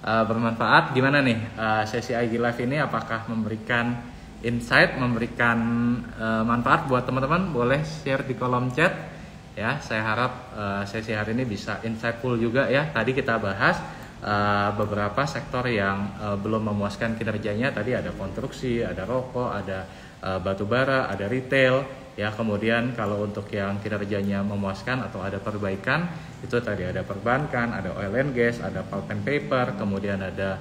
bermanfaat. Gimana nih sesi IG Live ini, apakah memberikan insight, memberikan manfaat buat teman-teman? Boleh share di kolom chat ya. Saya harap sesi hari ini bisa insightful juga ya. Tadi kita bahas beberapa sektor yang belum memuaskan kinerjanya. Tadi ada konstruksi, ada rokok, ada batu bara, ada retail ya. Kemudian kalau untuk yang kinerjanya memuaskan atau ada perbaikan, itu tadi ada perbankan, ada oil and gas, ada pulp and paper, kemudian ada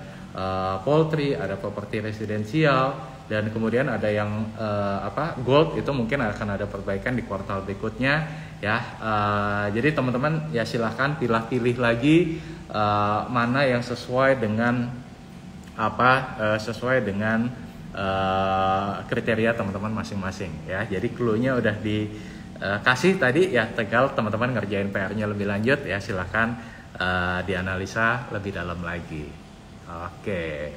poultry, ada properti residensial, dan kemudian ada yang gold, itu mungkin akan ada perbaikan di kuartal berikutnya ya. Jadi teman-teman ya silahkan pilih lagi mana yang sesuai dengan sesuai dengan kriteria teman-teman masing-masing ya. Jadi clue-nya udah dikasih tadi ya, tinggal teman-teman ngerjain PR-nya lebih lanjut ya, silahkan dianalisa lebih dalam lagi. Oke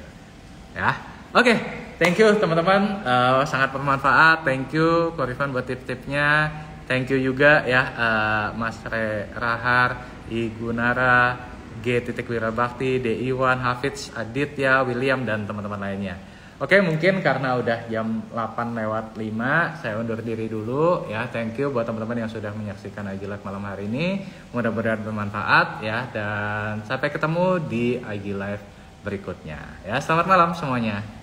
ya. Oke, thank you teman-teman, sangat bermanfaat. Thank you Ko Rifan buat tip-tipnya. Thank you juga ya Mas Rahar, I Gunara, G. Wirabakti, D. Iwan, Hafidz, Aditya, William, dan teman-teman lainnya. Oke, mungkin karena udah jam 8:05, saya undur diri dulu ya. Thank you buat teman-teman yang sudah menyaksikan IG Live malam hari ini. Mudah-mudahan bermanfaat ya, dan sampai ketemu di IG Live berikutnya ya. Selamat malam semuanya.